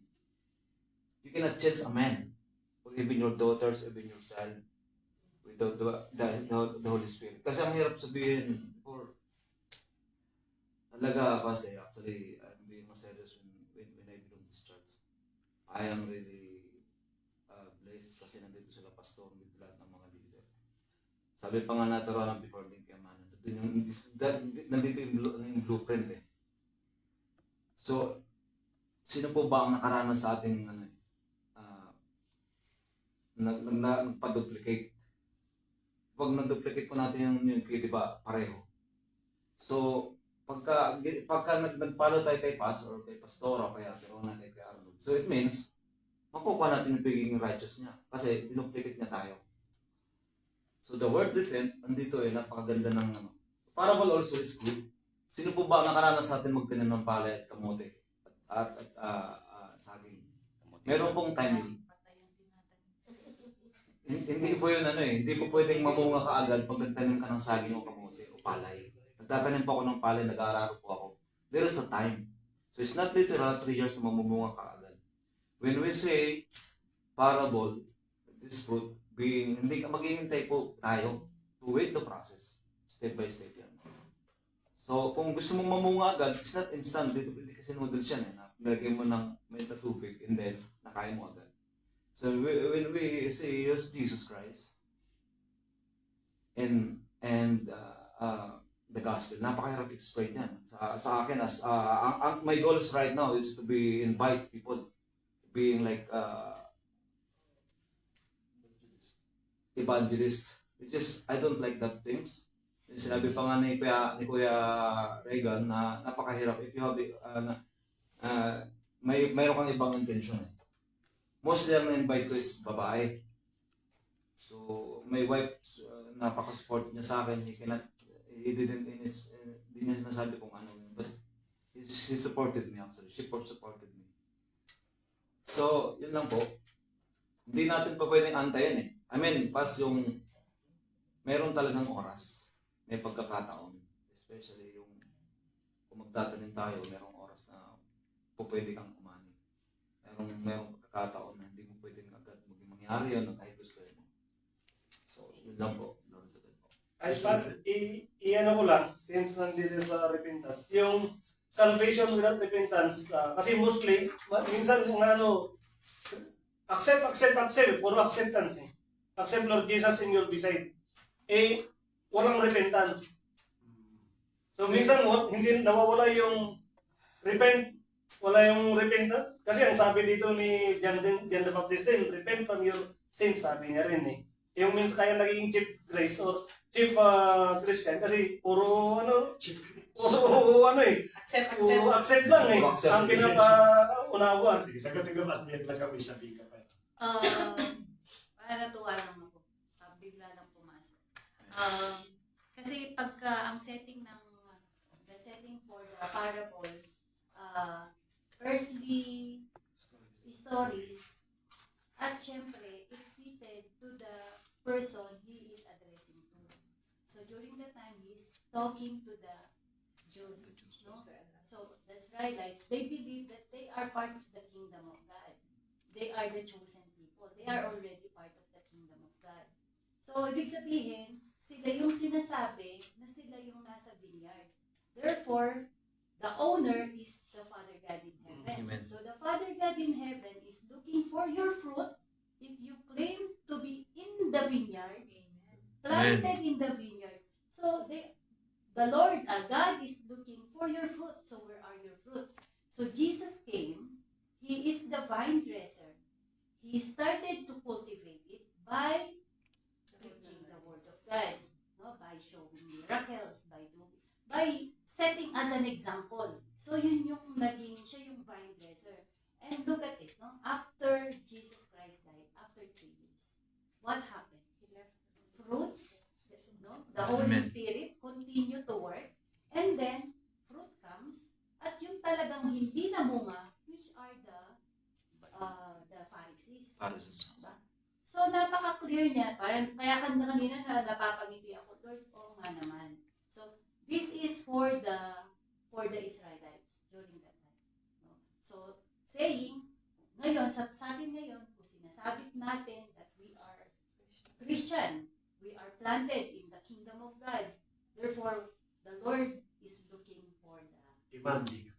You cannot change a man, or even your daughters, even your child, without the Holy Spirit. Kasi ang hirap sabihin, or talaga kasi, actually, I'm being serious when I belong to this church. I am really blessed kasi nandito sila pastor with lahat ng mga leader. Sabi pa nga natarawan before din kay Mano, nandito yung blueprint eh. So, sino po ba ang nakaranas sa ating nagpa-duplicate? Pag nag-duplicate po natin yung kay, di ba, pareho. So, pagka nag-follow tayo kay pastor or kay pastora, kay Arona, kay Arnold, so it means, makukuha natin yung pagiging righteous niya. Kasi, dinuplicate niya tayo. So, the word repent, andito napakaganda ng parable also is good. Sino po ba ang nakaranas sa atin magtanim ng palay at kamote at saging? Meron pong time yun. Hindi po yun hindi po pwedeng mamunga ka agad pag nagtanim ka ng saging o kamote o palay. Nagtatanim po ako ng palay, nag-aararo po ako. There is a time. So it's not literal 3 years na mamumunga ka agad. When we say parable, this fruit being, hindi ka maghihintay po tayo to wait the process. Step by step yan. So, kung gusto mong mamunga agad, it's not instant. Dito pwede kasi noodles yan nilagay mo ng may tubig and then nakain mo agad. So, when we say yes, Jesus Christ, and and the gospel. Napakahirap explain yan. Sa akin, my goals right now is to invite people being like evangelist. It's just, I don't like that things. Sinabi pa nga ni Kuya Reagan na napakahirap if you have mayroon kang ibang intention. Mostly ang na-invite ko is babae. So, my wife, napaka-support niya sa akin. He didn't, hindi niya sinasabi kung ano. But he supported me actually. She supported me. So, yun lang po. Hindi natin pa pwedeng antayin eh. I mean, pas yung meron talagang oras. May pagkakataon. Especially yung kung magtatanim tayo, merong oras na pwede kang umani. Merong pagkakataon na hindi mo pwedeng agad mangyari yun kahit gusto mo. So, yun lang po. Ay, pas, i-ano ko lang, since nandito sa repentance, yung salvation without repentance, kasi mostly, minsan kung ano, accept, puro acceptance eh. Accept Lord Jesus and you'll be saved. Eh, walang repentance. So minsan hindi nawawala yung wala yung repentance. Kasi ang sabi dito ni John the Baptist din, repent from your sins, sabi niya rin eh. Yung minsan kaya naging chief grace or chief Christian kasi puro puro accept lang eh. Ang pinapa-unawa. Sige, sagutin ko at meron lang kami sabihin ka pa. Natuwa lang ako. Bigla lang pumasok. Kasi pagka ang setting the setting for the parable, earthly stories, at syempre, it fitted to the person he is addressing to. So during the time, he's talking to the Jews. No? So the Israelites, they believe that they are part of the kingdom of God. They are the chosen people. They are already part of the kingdom of God. So, ibig sabihin, sila yung sinasabi na sila yung nasa vineyard. Therefore, the owner is the Father God in heaven. Amen. So, the Father God in heaven is looking for your fruit if you claim to be in the vineyard, planted in the vineyard. So, the Lord, God is looking for your fruit. So, where are your fruit? So, Jesus came. He is the vine dresser. He started to cultivate it by preaching the word of God, no? By showing miracles, by setting as an example. So yun yung siya yung vine dresser. And look at it, no? After Jesus Christ died, after 3 days, what happened? He left fruits, no? The Holy Amen. Spirit continued to work, and then fruit comes, at yung talagang hindi namunga, which are the Pharisees. Diba? So, napaka-clear niya. Parang, kaya kanina napapangiti ako, Lord, oo nga naman. So, this is for the Israelites during that time. No? So, saying, ngayon, sa atin ngayon, kung sinasabit natin that we are Christian, we are planted in the kingdom of God, therefore, the Lord is looking for Demanding.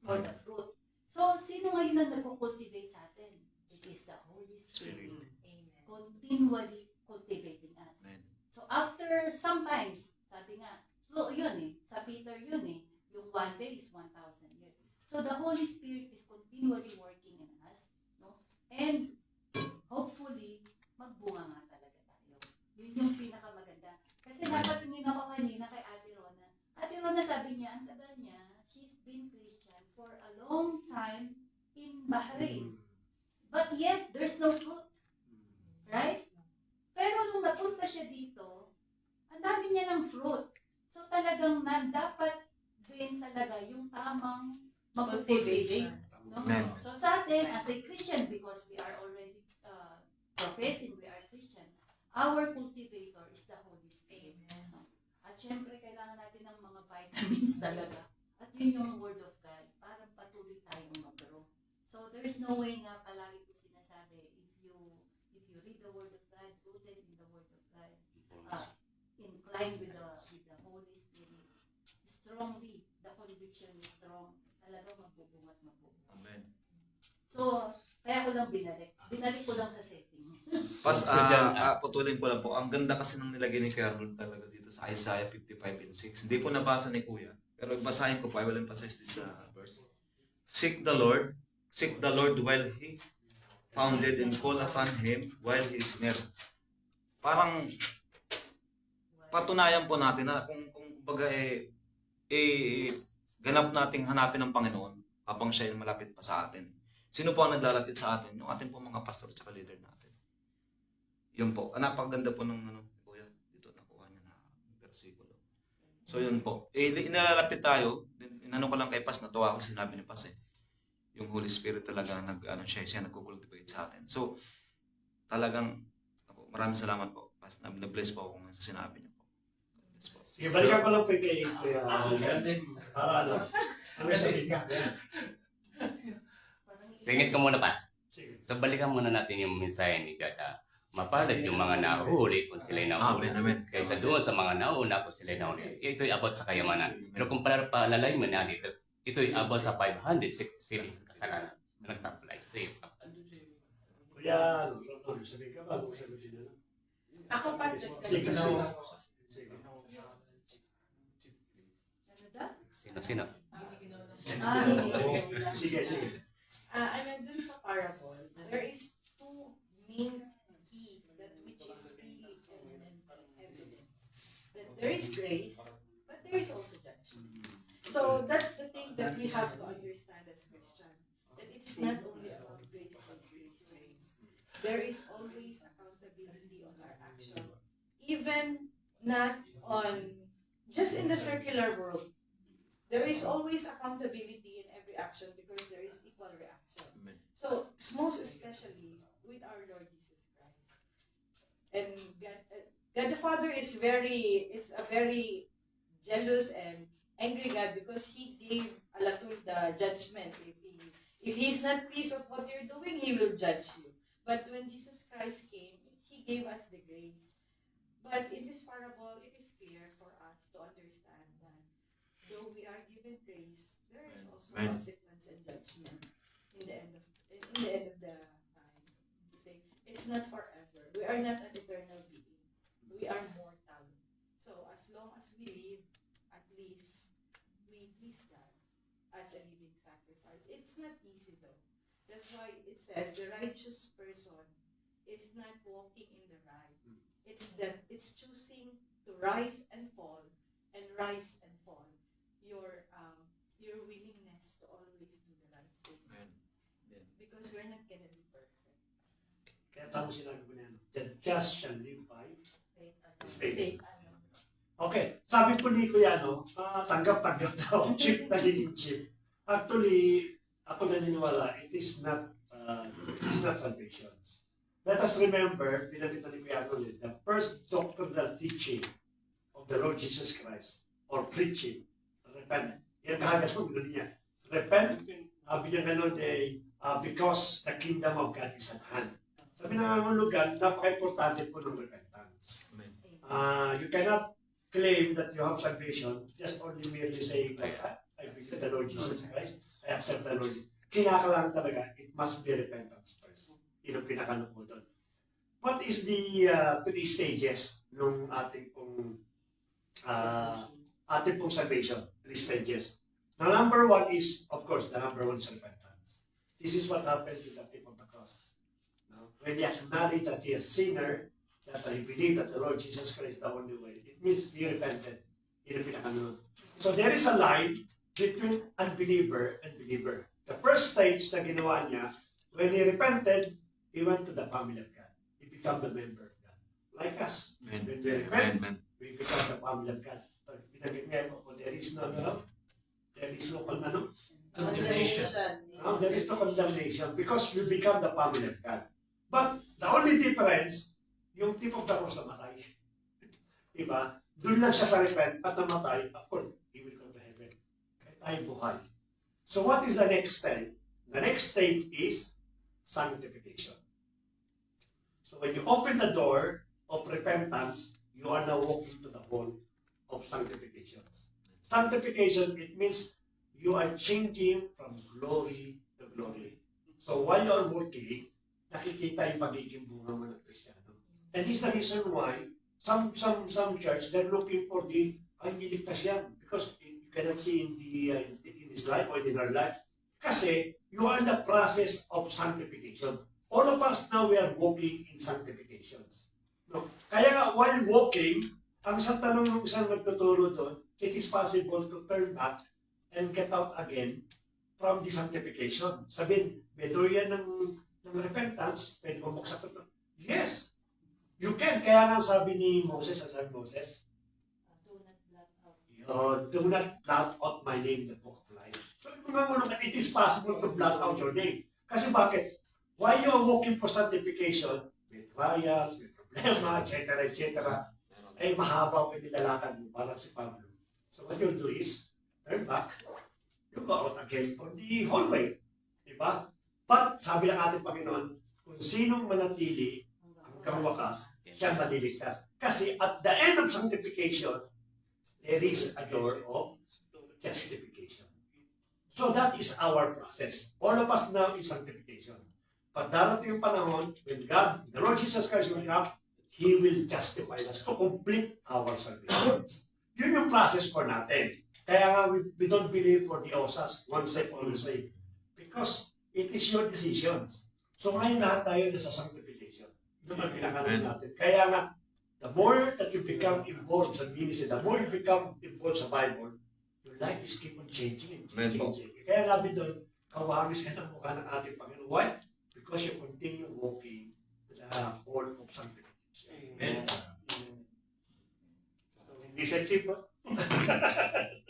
for the fruit. So, sino ngayon na nagko-cultivate sa atin? It is the Holy Spirit. Amen. Continually cultivating us. Amen. So, after sometimes, sabi nga, so yun eh, sa Peter yun eh, yung 1 day is 1,000 years. So, the Holy Spirit is continually working in us, no? And, hopefully, magbunga nga talaga tayo. Yun yung pinakamaganda. Kasi napatingin ako kanina kay Ate Rona. Ate Rona sabi niya, ang tagal niya, she's been Christian for a long time in Bahrain. But yet, there's no fruit. Right? Pero nung napunta siya dito, ang dami niya ng fruit. So talagang dapat din talaga yung tamang mag-cultivate. No? Amen. So sa atin, as a Christian, because we are already professing we are Christian, our cultivator is the Holy Spirit. No? At syempre, kailangan natin ng mga vitamins talaga. At yun yung Word of God, para patuloy tayong mag-grow. So there's no way na palagi ko sinasabi, if you read the Word of God, rooted in the Word of God, inclined with the Holy Spirit, strongly, the conviction is strong, talagang magbubunga at magbubunga. Amen. So, kaya ko lang binalik ko lang sa setting. Pas, So, dyan, putulin ko lang po. Ang ganda kasi ng nilagay ni Carol talaga dito sa Isaiah 55 and 6. Hindi po nabasa ni Kuya. Pero basahin ko pa. I will emphasize this verse. Seek the Lord while He founded and call upon Him while He is near. Parang patunayan po natin na kung baga ganap nating hanapin ng Panginoon habang siya ay malapit pa sa atin. Sino po ang naglalapit sa atin? Yung ating po mga pastor at leader natin. Yun po. Napakaganda po ng Kuya. Dito nakuha niya na versikulo. So yun po. Inalalapit tayo. Inano ko lang kay Pas, natuwa ako sinabi ni Pas yung Holy Spirit talaga siya nagkukultivate sa atin. So talagang maraming salamat po. Pas, na-bless po ako sa sinabi niyo po. Bless po. Sige, balikan ko lang po kay Kuya. Para sabihin ka. Singit ko muna, Pas. Sige. So, balikan muna natin yung mensahe ni God. Mapalad yung mga nahuhuli kung sila'y nauna. Amen. Kaysa doon sa mga nauna kung sila'y nauna. Ito'y abot sa kayamanan. Pero kung palalay mo na dito, ito'y abot sa 567 kasalanan na nagpa-apply sa iyo. Kuya, sabihin ka ba? Sagutin na lang. Ako, Pastor. Sige, sige. Sige. Ano daw? Sino? Sige, sige. Dun sa parable, there is two main key that which is really evident. That there is grace, but there is also judgment. So that's the thing that we have to understand as Christian. That it's not only about grace. There is always accountability on our action. Even not on, just in the secular world, there is always accountability in every action because there is equal reaction. Amen. So, most especially with our Lord Jesus Christ. And God the Father is a very jealous and angry God because He gave Alatul the judgment. If He's not pleased of what you're doing, He will judge you. But when Jesus Christ came, He gave us the grace. But in this parable, it is clear for us to understand that though we are given grace, there is also Amen. consequence and judgment in the end of the time. To say it's not forever. We are not an eternal being. We are mortal. So as long as we live, at least we please God as a living sacrifice. It's not easy though. That's why it says the righteous person is not walking in the right. It's choosing to rise and fall and rise and fall. Your willingness to always do the right thing. Because we're not gonna be perfect. Kaya tama sinabi ko na yan. The just shall live by faith. Faith. Okay, sabi po ni Kuya, tanggap-tanggap daw, chip nagiging chip. Actually, ako naniniwala, it is not salvation. Let us remember, binanggit ni Kuya ulit, the first doctrinal teaching of the Lord Jesus Christ, or preaching, repent. Yan kahagas mo, gano'n niya. Repent, sabi niya gano'n, because the kingdom of God is at hand. Sabi na nangangulugan, napaka-importante po ng repentance. Amen. You cannot claim that you have salvation just only merely saying like, I believe the Lord Jesus Christ, I accept the Lord Jesus. Kinakailangan talaga, it must be repentance first. Yun ang pinakano po doon. What is the 3 stages nung ating pong salvation? 3 stages. The number 1 is, of course, the number 1 is repentance. This is what happened to the thief of the cross. No? When he acknowledged that he is a sinner, that he believed that the Lord Jesus Christ is the only way, it means he repented. Yun ang pinakano. So there is a line between unbeliever and believer. The first stage na ginawa niya, when he repented, he went to the family of God. He became the member of God. Like us. Amen. When we repent, Amen. we become the family of God. Binanggit niya po, there is no Condemnation. there is no condemnation because we become the family of God. But the only difference, yung tip of the cross namatay. Diba? Doon lang siya sa repent at namatay, of course, he will go to heaven. Kaya tayo buhay. So what is the next stage? The next stage is sanctification. So when you open the door of repentance, you are now walking to the hall of sanctification. Sanctification, it means you are changing from glory to glory. So while you are working, nakikita yung pagiging bunga mo ng Kristiyano. And this is the reason why some church, they're looking for ay, niligtas yan. Because you cannot see in his life or in her life. Kasi you are in the process of sanctification. All of us now, we are walking in sanctifications. No? Kaya nga, while walking, ang isang tanong ng isang nagtuturo doon, it is possible to turn back and get out again from the sanctification. Sabihin, bedo yan ng repentance, pwede mo buksan ko. Yes, you can. Kaya nga sabi ni Moses, sabi Moses, Do not blot out. do not blot out my name in the book of life. So, yung mga mulungan, it is possible to blot out your name. Kasi bakit? While you are walking for sanctification, may trials, may problema, etc., ay mahaba pa yung nilalakad mo, parang si Pablo. So what you'll do is, turn back, you go out again from the hallway. Diba? But, sabi ng ating Panginoon, kung sinong manatili hanggang wakas, siya maliligtas. Kasi at the end of sanctification, there is a door of justification. So that is our process. All of us now is sanctification. But darating yung panahon, when God, the Lord Jesus Christ will come, He will justify us to complete our salvation. Yun yung process po natin. Kaya nga, we don't believe for the osas, one saved, always saved. Because it is your decisions. So ngayon lahat tayo nasa sanctification. Ito ang pinakanan natin. Kaya nga, the more that you become involved sa ministry, the more you become involved sa Bible, your life is keep on changing and changing and changing. Kaya labi doon, kawagis ka ng mukha ng ating Panginoon. Why? Because you continue walking the whole of sanctification. Amen. So, hindi siya cheap, ha?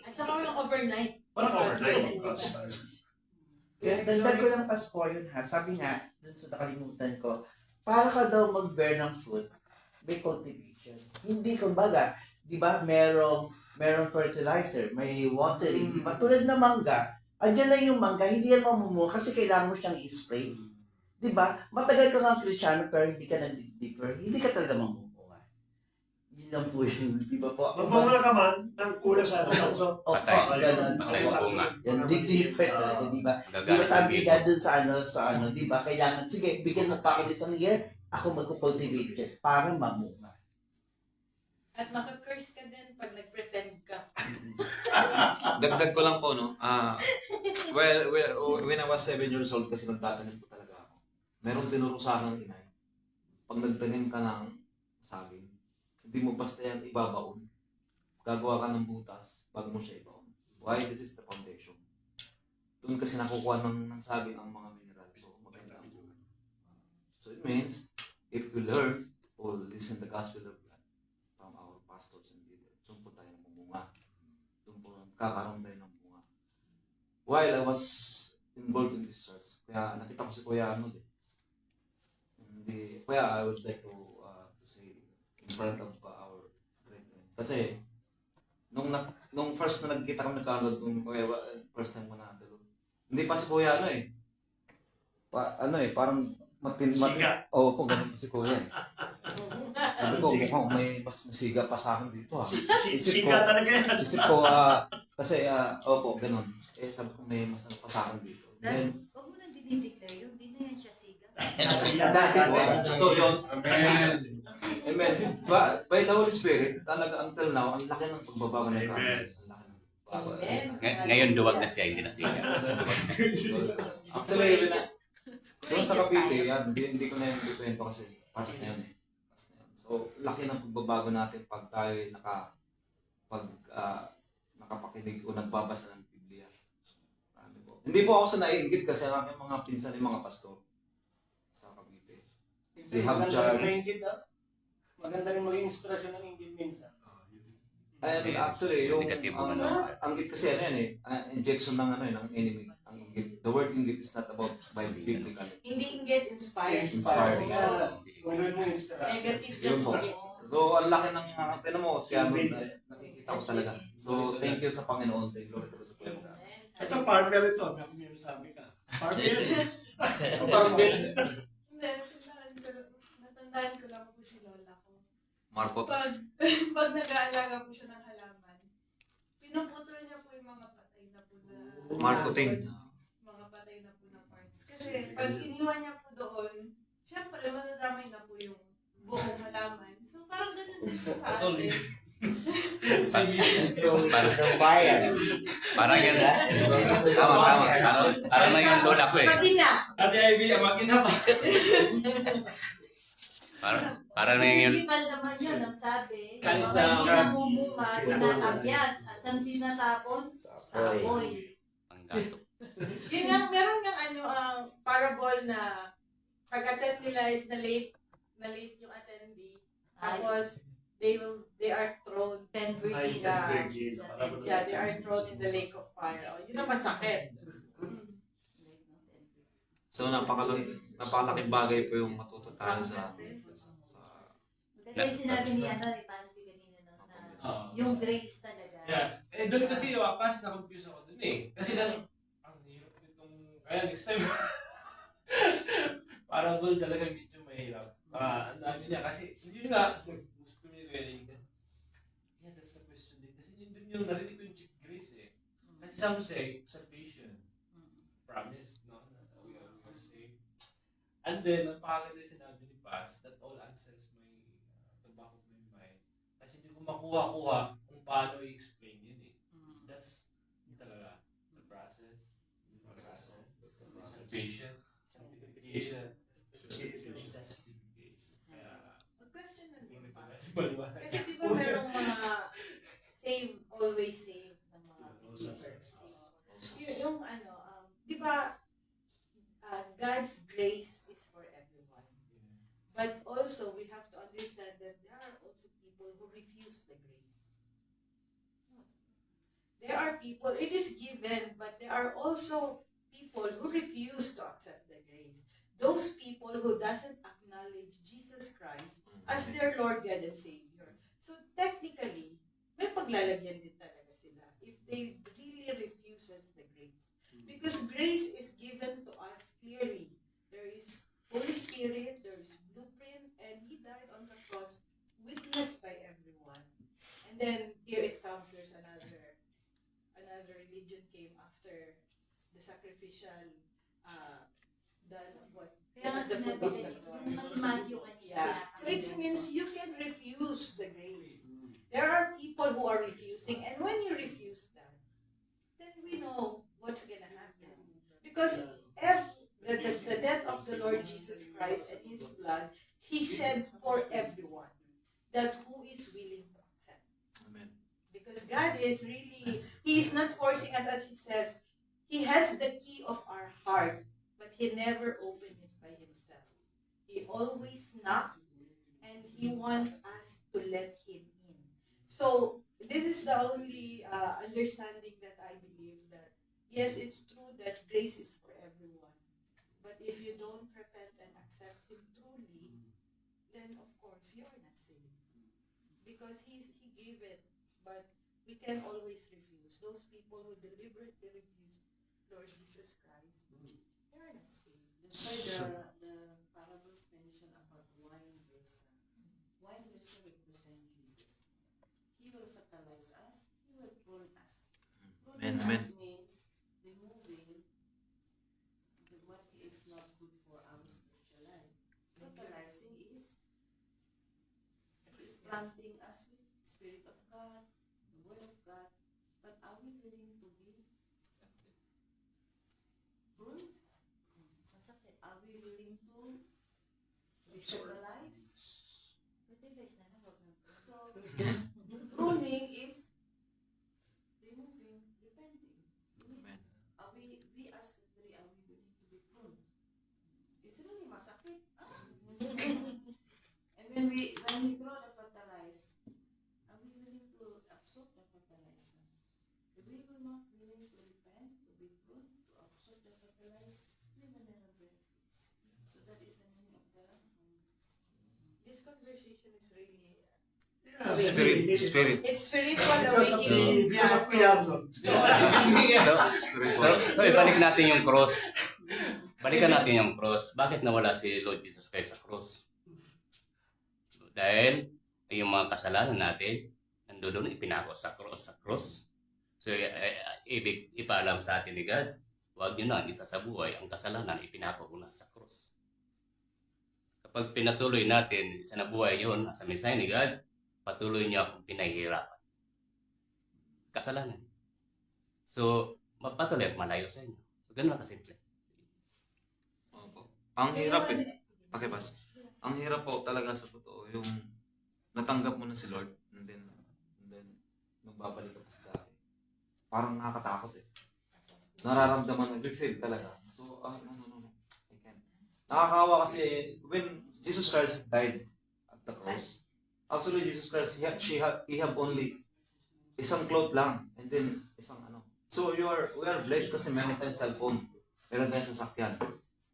At saka walang overnight. Parang overnight. Kaya dagdag ko lang Pasko yun ha. Sabi nga, dun sa nakalimutan ko, para ka daw mag-bear ng fruit, may cultivation. Hindi, kumbaga, di ba, merong fertilizer, may watering, di ba? Tulad ng mangga, andyan lang yung mangga, hindi yan mamumuha kasi kailangan mo siyang i-spray. Di ba? Matagal ka nga Kristiyano pero hindi ka nag-differ, hindi ka talaga mamumuha. Yun lang po yun, di ba po? Magbunga ka man ng kulang sa so, Patay. ganun. Patay ang bunga. Yan, differ talaga, di ba? Di ba Gagalit sabi ang nga dun sa ano, di ba? Kailangan, sige, bigyan mo pa ako isang year, ako magkukultivate yan para mamunga. At maka-curse ka din pag nag-pretend ka. Dagdag ko lang po, no? When I was 7 years old, kasi nagtatanim po talaga ako. Merong tinuro sa akin ng inay. Pag nagtanim ka ng saging, hindi mo basta yan ibabaon. Gagawa ka ng butas bago mo siya ibaon. Why? This is the foundation. Doon kasi nakukuha ng saging ang mga mineral. So, maganda ang buhay. So, it means, if we learn or listen the gospel of God from our pastors and leaders, doon po tayo mamunga. Doon po kakaroon tayo ng bunga. While I was involved in this church, kaya nakita ko si Kuya Arnold eh. Kuya, I would like to say in front of our great men. Kasi, nung first na nagkita kami nagkaroon, nung Kuya, first time ko na dalo. Hindi pa si Kuya parang Siga. Oo po, ganun si Kuya eh. Sabi ko, mukhang may mas masiga pa sa akin dito ha. Siga talaga yan. Isip ko, kasi, opo, ganun. Eh, sabi ko, may mas pa sa akin dito. Then, Huwag mo nang dinideclare yun, di na yan siya siga. dati po, so yun, amen. By the Holy Spirit, talaga until now, ang laki ng pagbabago ng kami. Amen. Ang laki ng pagbabago. Ngayon duwag na siya, hindi na siya. Actually, doon sa Cavite, yan, hindi ko na yung ikwento kasi past na yun eh. Past na yun. So, laki ng pagbabago natin pag tayo nakapakinig o nagbabasa ng Biblia. Hindi po ako sa naiingit kasi ang aking mga pinsan yung mga pastor sa Cavite. They have jars. Maganda rin maging inspirasyon ng inggit minsan. And actually, yung Negatibo ang inggit kasi ano yan eh, injection ng enemy. Ang inggit. The word inggit is not about biblical. Hindi get inspired. Inspired. Kung gawin mo inspirasyon. Negative Yun po. So, ang laki ng tinan mo, kaya nakikita ko talaga. So, thank you sa Panginoon. Thank you sa Panginoon. Ito, farmer ito. May sabi ka. Farmer. Parang Hindi, natandaan ko lang po si lola ko. Marco. Pag nag-aalaga po siya ng halaman, pinuputol niya po yung mga patay na po na... Marco Ting. Mga patay na po na parts. Kasi pag iniwan niya po doon, dito sa atin. Parang, The fire. parang yan. Tama. Parang na yung lola ko eh. Ate Ivy, amagin na ba? Parang na yung Biblical naman yun, ang sabi. Kahit Kapag na- hindi namumunga, tinatagyas. At saan tinatapon? Sa apoy. panggato. Yun nga, meron nga parable na pag-attend nila is na late yung attendee. Tapos, they are thrown. Ten Ay, virgins. just virgin. Yeah, they are thrown in the lake of fire. Oh, yun ang masakit. So napakalaking bagay po yung matuto tayo sa Kaya sinabi ni Pastor kanina no, na yung grace talaga. Yeah. Doon kasi yung apas na-confuse ako doon eh. Kasi ang hirap nitong, kaya next time, parang goal talaga medyo mahirap. Ang dami niya kasi, yun nga, gusto niya rin. Yeah, that's the question din. Kasi yun yung narinig ko yung chick grace eh. Kasi some say, salvation. Promise, no? Na we are saved. And then, ang pakaganda yung sinabi ni Paz, that all answers the back of my mind. Kasi hindi ko makuha-kuha kung paano i-explain yun eh. That's yun talaga. The process, salvation, sanctification, justification. Kaya, Question na din pa. baliwanag. Kasi di ba merong mga always save ng mga believers. Yung di ba God's grace is for everyone. But also, we have to understand that there are also people who refuse the grace. There are people, it is given, but there are also people who refuse to accept the grace. Those people who doesn't acknowledge Jesus Christ as their Lord, God, and Savior. So technically, may paglalagyan din talaga sila if they really refuses the grace. Because grace is given to us clearly. There is Holy Spirit, there is blueprint, and He died on the cross, witnessed by everyone. And then here it comes, there's another religion came after the sacrificial done of what? Kaya nga At the foot sinabi of the kanina, cross. yung mas Matthew kanina. Yeah. So it means you can refuse the grace. There are people who are refusing, and when you refuse that, then we know what's gonna happen. Because the death of the Lord Jesus Christ and His blood, He shed for everyone. That who is willing to accept. Amen. Because God is really, He is not forcing us, as it says, He has the key of our heart, but He never opened it by Himself. He always knocked, and He wants us to let Him in. So, this is the only understanding that I believe that, yes, it's true that grace is for everyone. But if you don't repent and accept Him truly, then of course, you are not saved. Because He gave it, but we can always refuse. Those people who deliberately refuse Lord Jesus Christ, they are not saved. That's why the parables mention about wine dresser. Wine dresser represent Jesus. He will fertilize us. He will prune us. Pruning Amen. us means removing what is not good for our spiritual life. Fertilizing is planting us with Spirit of God, the Word of God. But are we willing to be pruned? Are we willing to be fertilized? So, pruning is removing, repenting. Amen. Are we as the tree, are we willing to be pruned? It's really masakit. And when we throw the fertilizer, are we willing to absorb the fertilizer? If we were not willing to repent, to be pruned, to absorb the fertilizer, we will never bear fruits. So that is the meaning of the This conversation is really, Spirit. it's spiritual Because of awakening. because of Kuya Arnold. So ibalik natin yung cross. Balikan natin yung cross. Bakit nawala si Lord Jesus Christ sa cross? Dahil yung mga kasalanan natin, nandoon ipinako sa cross. So ibig ipaalam sa atin ni God, huwag nyo na isa sa buhay ang kasalanan ipinako ko na sa cross. Kapag pinatuloy natin isa na buhay yun sa mensahe ni God, patuloy niyo akong pinahihirapan. Kasalanan. So, mapatuloy at malayo sa inyo. So, ganun lang kasimple. Opo. Ang hirap eh. Pakibas. Ang hirap po talaga sa totoo, yung natanggap mo na si Lord, and then magbabalik ka pa sa dati. Parang nakakatakot eh. Nararamdaman mo, feel talaga. So, no. I can't. Nakakawa kasi when Jesus Christ died at the cross, actually Jesus Christ, he have only isang cloth lang, and then isang ano. So, we are blessed kasi meron tayong cellphone, meron tayong sasakyan,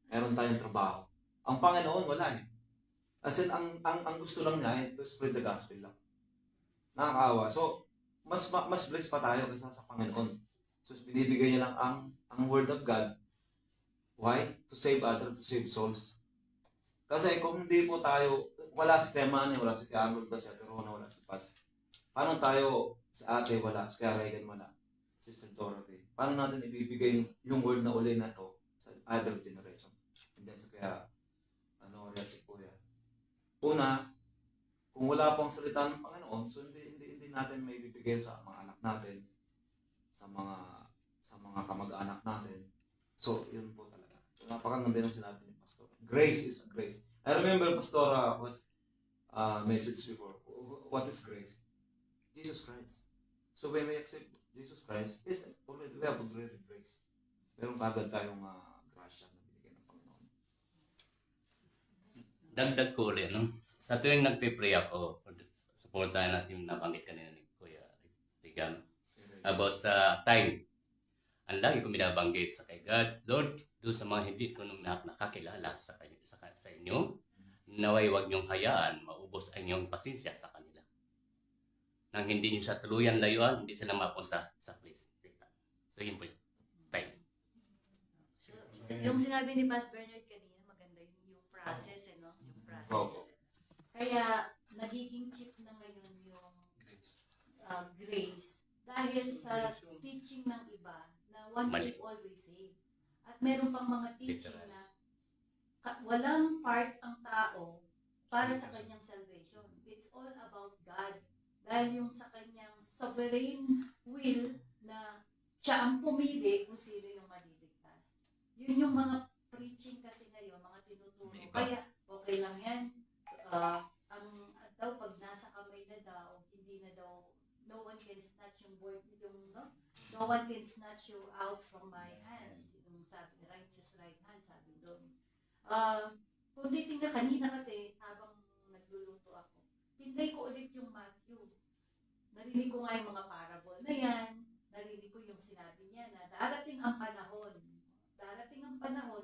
meron tayong trabaho. Ang Panginoon, wala eh. As in, ang gusto lang niya to spread the gospel lang. Nakakaawa. So, mas blessed pa tayo kaysa sa Panginoon. So, binibigay niya lang ang word of God. Why? To save others, to save souls. Kasi kung hindi po tayo, wala si Kuya Manny, wala si Kuya Arnold, si Ate Rona, wala si Paz. Paano tayo, si Ate, wala, si Kuya Reagan, wala, Sister Dorothy. Paano natin ibibigay yung word na uli na to sa other generation? Hindi sa Kuya, at si Kuya. Una, kung wala pang salita ng Panginoon, so hindi natin may bibigay sa mga anak natin, sa mga kamag-anak natin. So, yun po talaga. So, napakaganda ng sinabi ni Pastor. Grace is grace. I remember Pastora was message before. What is grace? Jesus Christ. So, when we accept Jesus Christ, already we have already grace. Meron kagad tayong grasya na binigyan ng Panginoon. Dagdag ko ulit, no? Sa tuwing nagpe-pray ako, supportahan natin yung nabanggit kanina ni Kuya Regan about sa time. Ang lagi ko binabanggit sa kay God, Lord, doon sa mga hindi ko nung nakakilala sa inyo, naway wag niyong hayaan, maubos ang inyong pasensya sa kanila. Nang hindi niyo sa tuluyan layuan, hindi sila mapunta sa place. So yun po yun. Time. So, yung sinabi ni Pastor Bernard kanina, maganda yung process, no? Yung process. Kaya, nagiging cheap na ngayon yung grace dahil sa teaching ng iba na once saved, always saved. At meron pang mga teaching na walang part ang tao para sa kanyang salvation. It's all about God. Dahil yung sa kanyang sovereign will na siya ang pumili kung sino yung maliligtas. Yun yung mga preaching kasi ngayon, mga tinuturo. Kaya okay lang yan. Ang daw pag nasa kamay na daw, hindi na daw, no one can snatch yung word, no one can snatch you out from my hands. Yung sabi, righteous right hand, sabi doon. Kung titingnan kanina kasi, habang nagluluto ako, tinday ko ulit yung Matthew. Narinig ko nga yung mga parable na yan, narinig ko yung sinabi niya na darating ang panahon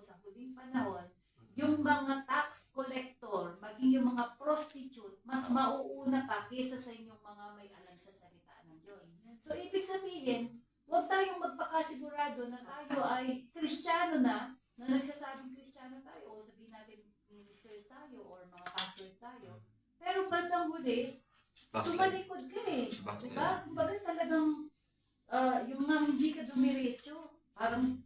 sa huling panahon, yung mga tax collector, maging yung mga prostitute, mas mauuna pa kaysa sa inyong mga may alam sa salita ng Diyos. So, ibig sabihin, huwag tayong magpakasigurado na tayo ay Kristiyano na nagsasabing Kristiyano tayo, o sabihin natin ministers tayo, or mga pastors tayo. Pero bandang huli, tumalikod ka eh. Diba? Kumbaga talagang, yung nga hindi ka dumiretso, parang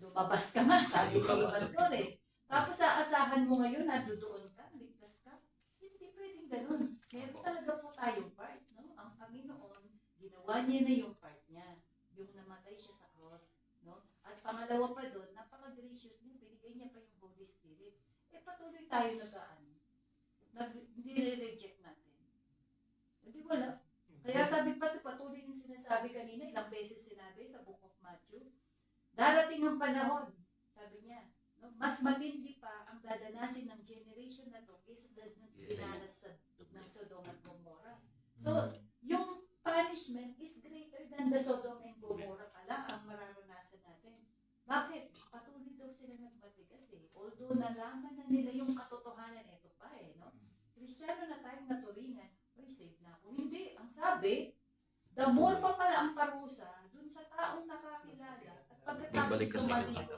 lumabas ka nga, sabi ko lumabas ko eh. Tapos aasahan mo ngayon na doon ka, ligtas ka. Hindi pwedeng ganun. Meron talaga po tayong part. No? Ang Panginoon, ginawa niya na yung part niya. Yung namatay siya sa cross. No? At pangalawa pa doon, napaka-gracious niya, binigay niya pa yung Holy Spirit. Eh patuloy tayo nire-reject natin. Hindi wala. Kaya sabi patuloy yung sinasabi kanina, ilang beses sinabi sa Book of Matthew, darating ang panahon, sabi niya, no, mas matindi pa ang dadanasin ng generation na to kaysa dinanas ng Sodom at Gomorrah. So, yung punishment is greater than the Sodom and Gomorrah pala ang mararanasan natin. Bakit? Patuloy daw sila nagbatigas eh. Although nalaman na nila yung katotohanan, ito pa eh, no? Kristiyano na tayong naturingan, ay save na ako. Hindi, ang sabi, the more pa pala ang parusa dun sa taong nakakilala at pagkatapos tumalikod.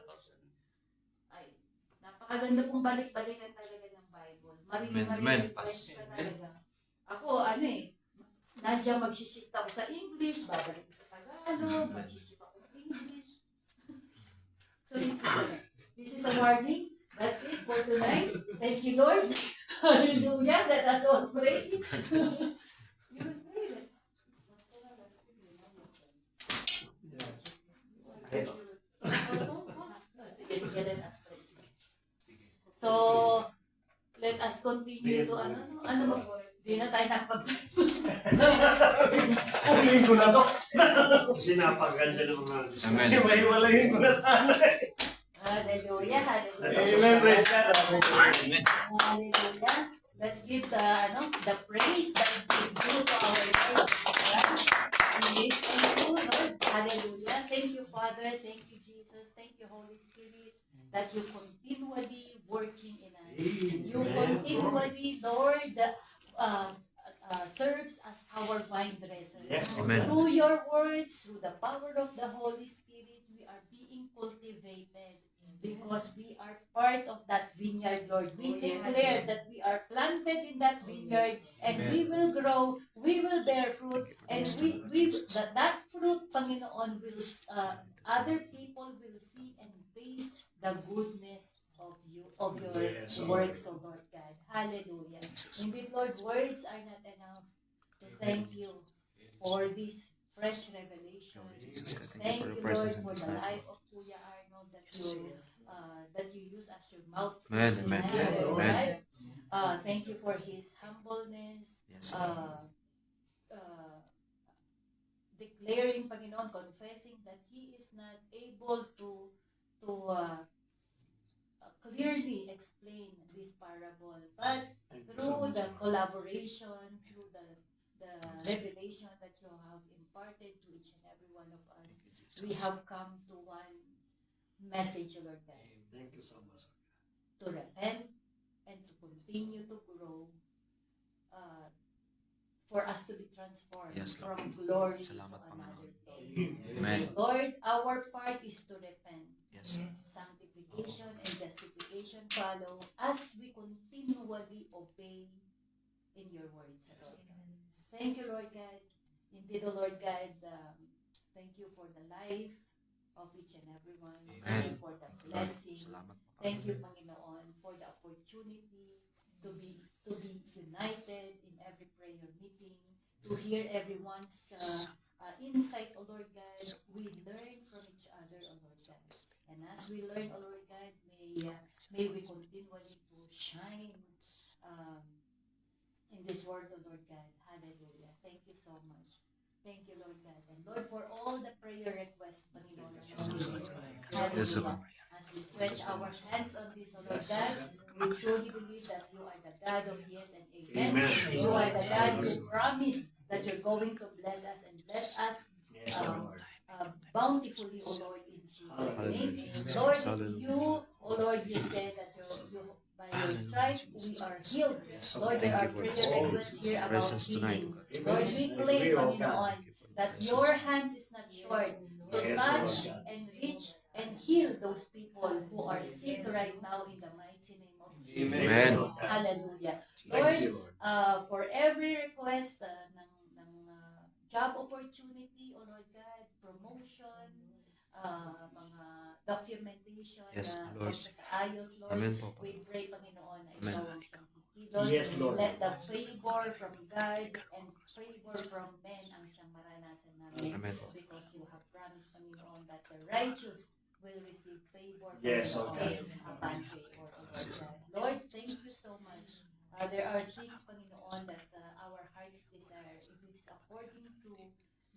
Ay, napakaganda pong balik-balikan talaga ng Bible. Refresh ka talaga. Ako, nandiyan mag-shift ako sa English, babalik ko sa Tagalog, mag-shift ako sa English. So this is a warning. That's it for tonight. Thank you, Lord. Hallelujah. Let us all pray. Sige, sige, let us pray. So, let us continue to ano ba? Di na tayo nakapag... Ulihin ko na to. Kasi napakaganda ng mga Amen. Hiwalayin ko na sana. Hallelujah, hallelujah. Amen. Praise God. Hallelujah. Let's give the praise that is due to our Lord. Thank you, Lord. Hallelujah. Thank you, Father. Thank you, Jesus. Thank you, Holy Spirit, that you continually working in us. You continually, Lord, serves as our vine dresser. Yes, Amen. Through your words, through the power of the Holy Spirit, we are being cultivated because we are part of that vineyard, Lord. We declare that we are planted in that vineyard and we will grow, we will bear fruit, and that fruit, Panginoon, will other people will see and taste the goodness of you, of your Yes, works, O Lord God. Hallelujah. Indeed, Lord, words are not enough to thank you for this fresh revelation. Thank you, Lord, for the life of Kuya Arnold that you use as your mouthpiece. Amen, amen, amen. Thank you for his humbleness. Yes. Declaring, Panginoon, confessing that he is not able to clearly explain this parable, but through the collaboration, through the revelation that you have imparted to each and every one of us, we have come to one message, Lord God, Thank you so much. to repent and to continue to grow, for us to be transformed Yes, Lord. from glory Salamat, to another glory. Amen. Lord, our part is to repent. Yes. Sanctification and justification follow as we continually obey in your words, Lord. Thank you, Lord God. Indeed, O Lord God, thank you for the life of each and every one. Thank you for the blessing. Salamat po. Thank you, Panginoon, for the opportunity to be united in every prayer meeting, to hear everyone's insight, O Lord God. We learn from each other, O Lord God. And as we learn, O Lord God, may we continually to shine in this world, O Lord God. Hallelujah. Thank you so much. Thank you, Lord God. And Lord, for all the prayer requests, Panginoon, Yes, Lord. as we stretch our hands on this, O Lord God, we truly believe that you are the God of yes and amen. Amen. You are the God who promised that you're going to bless us and bless us Yes, Lord. bountifully, O Lord, in Jesus' name. Hallelujah. Lord, Hallelujah. you, O Lord, you said that you by your stripes we are healed. Yes, Lord, there Thank are you for prayer this requests here about presence tonight. healing. Lord, we claim, Panginoon, that your hands is not short to Yes, touch Lord. and reach and heal those people who are sick right now in the mighty name of Jesus. Amen. Hallelujah. Thank Lord, you, Lord. for every request ng job opportunity, O Lord God, promotion, mga documentation Yes, na Lord. sa ayos, Lord. Amen po. We pray, Panginoon, na Amen. ikaw ang siyang kikilos. Yes, Lord. Let the favor from God and favor from men ang siyang maranasan namin. Amen po. Because you have promised, Panginoon, that the righteous will receive favor, Yes, Panginoon, okay. upon favor, O Lord God. Lord, thank you so much. There are things, Panginoon, that our hearts desire. If it's according to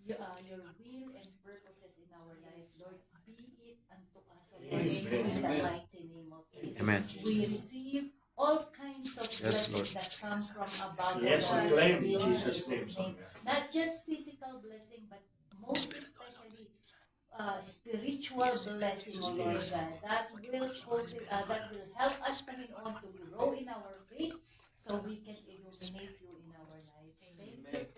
your will and purposes in our lives, Lord, be it unto us, O Lord, in the mighty name of Jesus. Amen. We receive all kinds of Yes, blessings Lord. that come from above. Yes, O we Lord, claim in in Jesus' name. Jesus' Not just physical blessing, but most especially spiritual blessing, O Lord Yes. God, that will help us, Panginoon, to grow in our faith so we can illuminate you in our lives.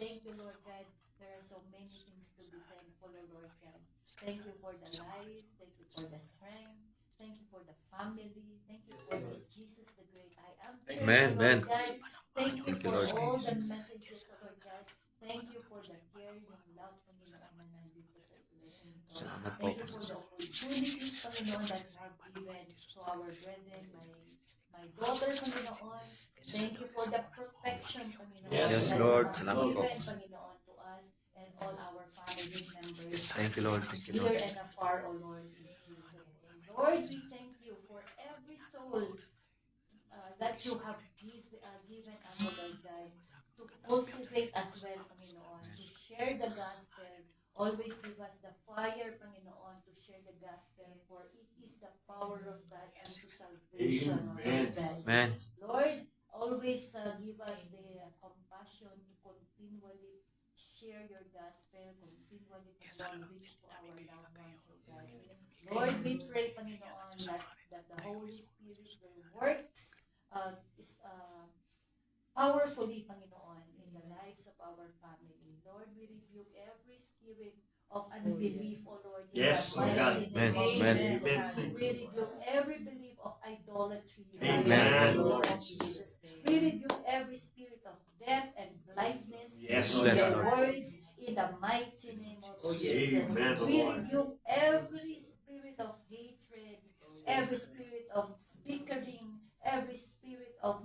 Thank you, Lord God. There are so many things to be thankful, O Lord God. Thank you for the life. Thank you for the strength. Thank you for the family. Thank you for this Jesus the great I am. Church, Amen, O amen. Lord God. Thank you Thank you, for Lord. all the messages, O Lord God. Thank you for the care, yung love, Panginoon, na nandito sa iglesia nito. Salamat po. Thank you for the opportunities, Panginoon, that you have given to our brethren, my daughter, Panginoon. Thank you for the protection, Panginoon. Yes, that Lord. you have Salamat po. given, Panginoon, to us and all our family. family members. Thank you, Lord. Thank you, Near Lord. and afar, O Lord, in Jesus' name. Lord, we thank you for every soul that you have given us, O Lord God, to cultivate as well, Panginoon, to share the gospel. Always give us the fire, Panginoon, to share the gospel, for it is the power of God unto salvation, O Lord God. Amen. Lord, always give us the compassion to continually share your gospel, continually to reach to our loved ones, O God. Lord, we pray, Panginoon, that the Holy Spirit will work powerfully, Panginoon, in the lives of our family. Lord, we rebuke every spirit of unbelief, O Lord, in Yes, the oh mighty God. Amen. name of Amen. Jesus. Amen. We rebuke every belief of idolatry in the Amen. mighty name of Jesus. We rebuke every spirit of death and blindness Yes, in Yes, your Lord. words in the mighty name of Jesus. Amen, oh We Lord. rebuke every spirit of hatred, every spirit of bickering, every spirit of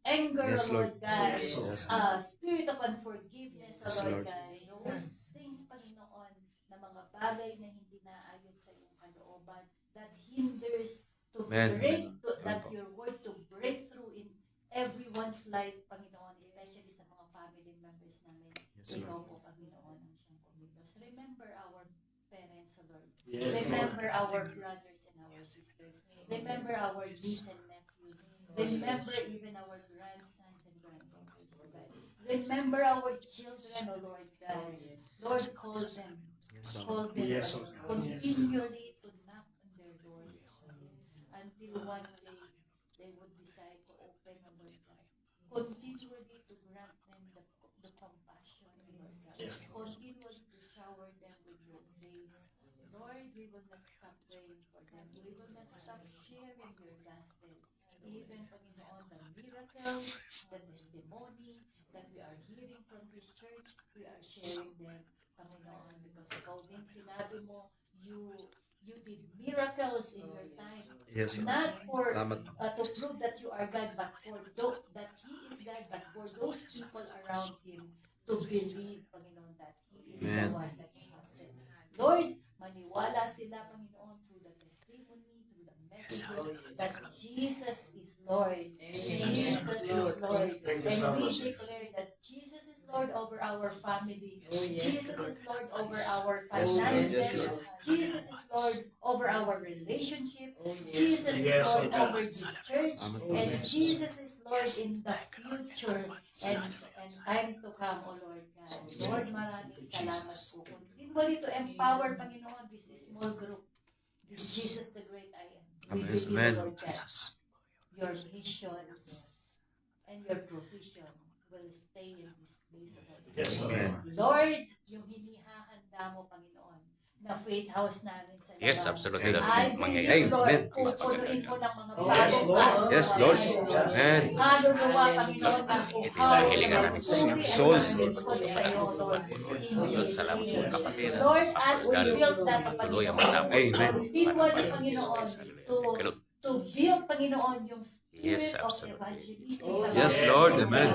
anger, Yes, O Lord. Lord God, Yes, spirit of unforgiveness, O Yes, Lord Lord. God, those things, Panginoon, na mga bagay na hindi naayon sa iyong kalooban, that hinders to Amen. break, that your word to break through in everyone's life, Panginoon, especially sa mga family members namin. Yes, Lord. Ikaw po, Panginoon, ang siyang kumilos. Remember our parents, O Lord. Yes, Remember our brothers and our sisters. Remember our nieces and nephews. Remember even our grandsons and granddaughters, O God. Remember our children, O Lord God. Lord, call them. Yes, Lord. Call them. Yes, O God. Continually to knock on their doors, O God, until one day they would decide to open, O Lord God. Continually to grant them the compassion, O Lord God. Yes. Continually to shower them with your grace. Lord, we will not stop praying for them. We will not stop sharing your gospel. Even, Panginoon, the miracles, the testimony that we are hearing from this church, we are sharing them, Panginoon, because ikaw din sinabi mo, you did miracles in your time. Yes, Lord. Not for Salamat. to prove that you are God, but for that He is God, but for those people around Him to believe, Panginoon, that He is the Amen. one that He has sent. Lord, maniwala sila, Panginoon, through the testimony, through the messages, that Jesus is Lord. Jesus is Lord. Thank you And so we much. declare that Jesus is Lord over our family. yes. Jesus is Lord over our Yes, Lord. finances. Yes, Lord. Jesus is Lord over our relationship. yes. Jesus is Yes, Lord oh God. over this church. Amen. And Jesus is Lord in the future and time to come, O Lord God. Lord, maraming salamat po. Continually to empower, Panginoon, this small group. This Jesus the great I am. We Amen. believe, Amen. Lord God, your missions and your provision will stay in this place, O Lord. Yes, Amen. Lord, yung hinihahanda mo, Panginoon, na faith house namin sa Yes, Laban. absolutely. Amen. I believe, Lord, Amen. pupunuin mo ng mga Yes, bagong Lord. kaluluwa. Yes, Lord. Panginoon. Amen. Kaluluwa, Panginoon, ng Ito uhaw, yung hilingan namin sa inyo. Souls. Lord. Sa'yo, Lord. In Jesus' Salamat po, name. kapatid. Lord, as we Pagdalo, build that, tuloy ang Panginoon, matapos. Amen. continually, Panginoon, Hallelujah. to build, Panginoon, yung Yes, spirit of absolutely. evangelism sa Yes, mga Lord. Panginoon. Amen.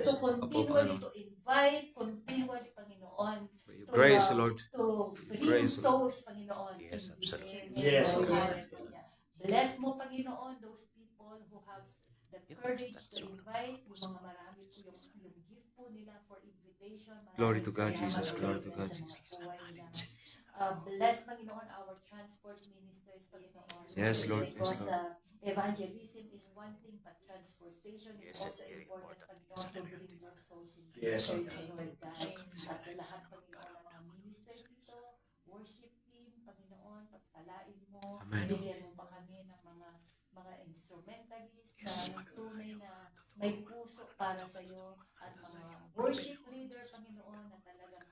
So continually to invite, continually, Panginoon, For your grace, to, Lord. to bring Praise the Lord. souls, Panginoon, Yes, in this absolutely. church. Yes, Lord. Lord. Hallelujah. Bless mo, Panginoon, those people who have the courage to invite, yung mga marami po, yung gift po nila for invitation. Glory to God, Maraming Jesus. salamat, Glory Lord, to God, sa mga Jesus. buhay nila. Bless, Panginoon, our transport ministers, Panginoon. Yes, Lord. Yes, Because Lord. evangelism is one thing, but transportation is Yes, also very important, Panginoon, to bring more souls in this Yes, church, okay. Lord God. At sa lahat, Panginoon, ng mga minister dito, worship team, Panginoon, pagpalain mo, Amen. bigyan mo pa kami ng mga instrumentalist na tunay na may puso para sa iyo, at mga worship leader, Panginoon, na talagang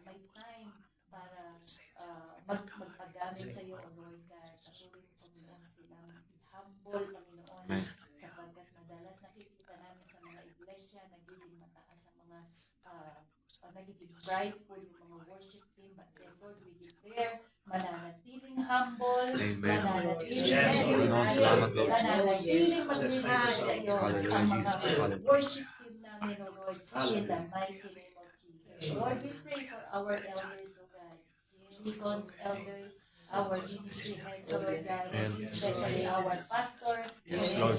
may time para magpagamit sa iyo, O Lord God. Patuloy mo, Panginoon, silang humble, Panginoon, Amen. sapagkat madalas nakikita namin sa mga iglesia, nagiging mataas ang mga nagiging prideful yung mga worship team, but then, Lord, we declare mananatiling humble, Amen. mananatiling Yes, Panginoon, salamat, Lord. mananatiling maglilingkod sa iyo Hallelujah, ang mga Jesus. Hallelujah. worship team namin, amen, O Lord, in the mighty name of Jesus. Lord, we pray for our elders, O God. Deacons, elders, our ministry heads, O Lord God, especially our pastor. Yes, Lord.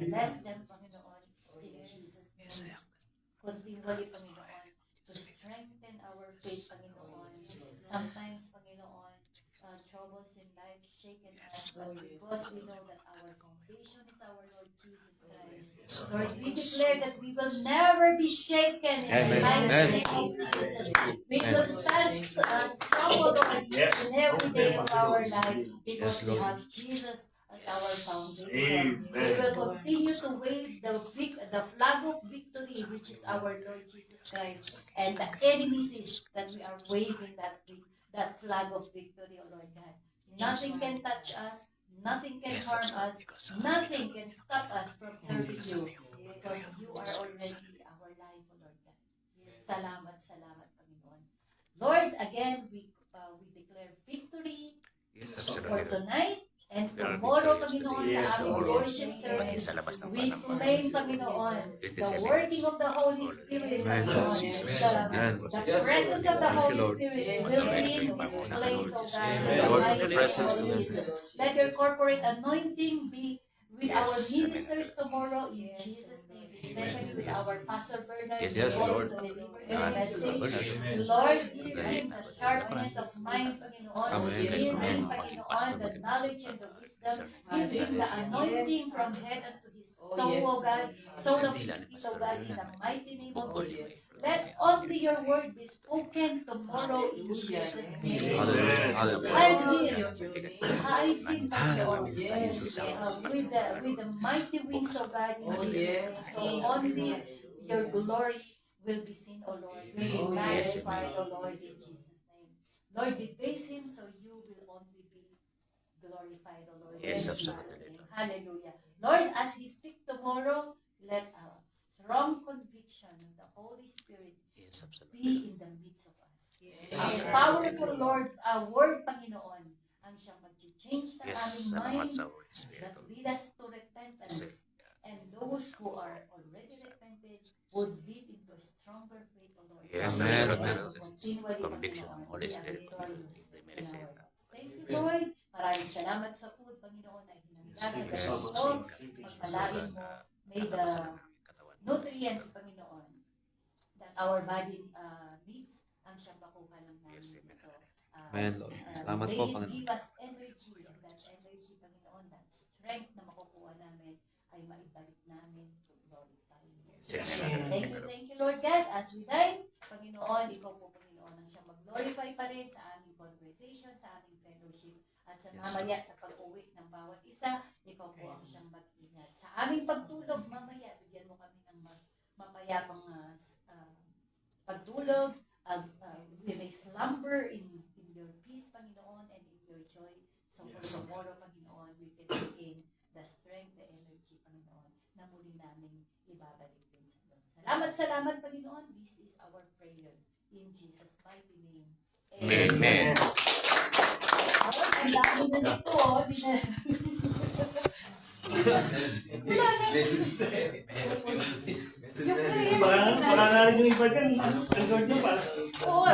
Bless them, Panginoon, in Jesus' name. Continually, Panginoon, to strengthen our faith, Panginoon. Sometimes, Panginoon, troubles in life shaken us, but because we know that our foundation is our Lord Jesus Christ. Lord, we declare that we will never be shaken in the Amen. mighty Amen. name of Jesus. We will stand strong, O Lord, in every day of our life because Yes, we Lord. have Jesus as our foundation. We will continue to wave the flag of victory, which is our Lord Jesus Christ. And the enemy sees that we are waving that flag of victory, O Lord God. Nothing can touch us, nothing can harm us, nothing can stop us from serving you because you are already our life, O Lord God. Salamat, salamat, Panginoon. Lord, again, we declare victory Yes, for absolutely. tonight and We are tomorrow, victorious Panginoon, today. sa aming Tomorrow, worship service. sa labas ng We bahay ng bahay. claim, Panginoon, the working of the Holy Spirit, Amen. Panginoon. Amen. The presence of the Thank you, Holy Lord. Spirit will be in this place, O God, in the Lord, mighty your name presence of to Jesus. Let your corporate anointing be with Yes, our amen. ministers tomorrow in Jesus' name, especially with our Pastor Bernard, Yes, who is Lord. going to deliver the Amen. message. Lord, give him the sharpness of mind, Panginoon. Amen. Give him, Amen. Panginoon, the knowledge and the wisdom. Give him the anointing from head unto his toe, O God, sole of his feet, O God, in the mighty name of Jesus. Let only your word be spoken tomorrow in Jesus' name. Hallelujah. Hallelujah. Hide him, Panginoon, with the mighty wings of God in Jesus' name. So only your glory will be seen, O Lord. Will be magnified, O Lord, in Jesus' name. Lord, debase him so you will only be glorified, O Lord. Yes, in absolutely. Jesus' name. Hallelujah. Lord, as he speak tomorrow, let a strong conviction of the Holy Spirit Yes, absolutely. be in the midst of us. Ang powerful Lord, word, Panginoon, ang siyang mag-change ng Yes, aming salamat mind sa Holy Spirit. that lead us to repentance. And those who are already repented would lead into a stronger faith, O Lord. Yes, Amen. Continually, Conviction Panginoon, ng Holy we are Spirit. victorious They in may say our that. lives. Thank you, Lord. Maraming salamat sa food, Panginoon, na hinanda sa Yes. ganito. Pagpalain mo, may the nutrients, Panginoon, that our body needs, ang siyang makuha lang namin ito. Amen, Lord. Salamat May po, it Panginoon. give us energy, and that energy, Panginoon, that strength na makukuha namin ay maibalik namin to glorify you. Yes. Thank you, Lord God. As we dine, Panginoon, ikaw po, Panginoon, ang siyang mag-glorify pa rin sa aming conversation, sa aming fellowship, at sa mamaya sa pag-uwi ng bawat isa, ikaw po ang siyang mag-ingat. Sa aming pagtulog, mamaya, bigyan mo kami ng mapayapang pagtulog. We may slumber in your peace, Panginoon, and in your joy. So for tomorrow, Panginoon, we can regain the strength, the energy, Panginoon, na muli namin ibabalik din sa Lord. Salamat, Panginoon. This is our prayer in Jesus' mighty name. Amen. Ang dami na nito, oh. Wala na. Yung prayer Baka na nga rin yung iba dyan, resort nyo pa. Oo.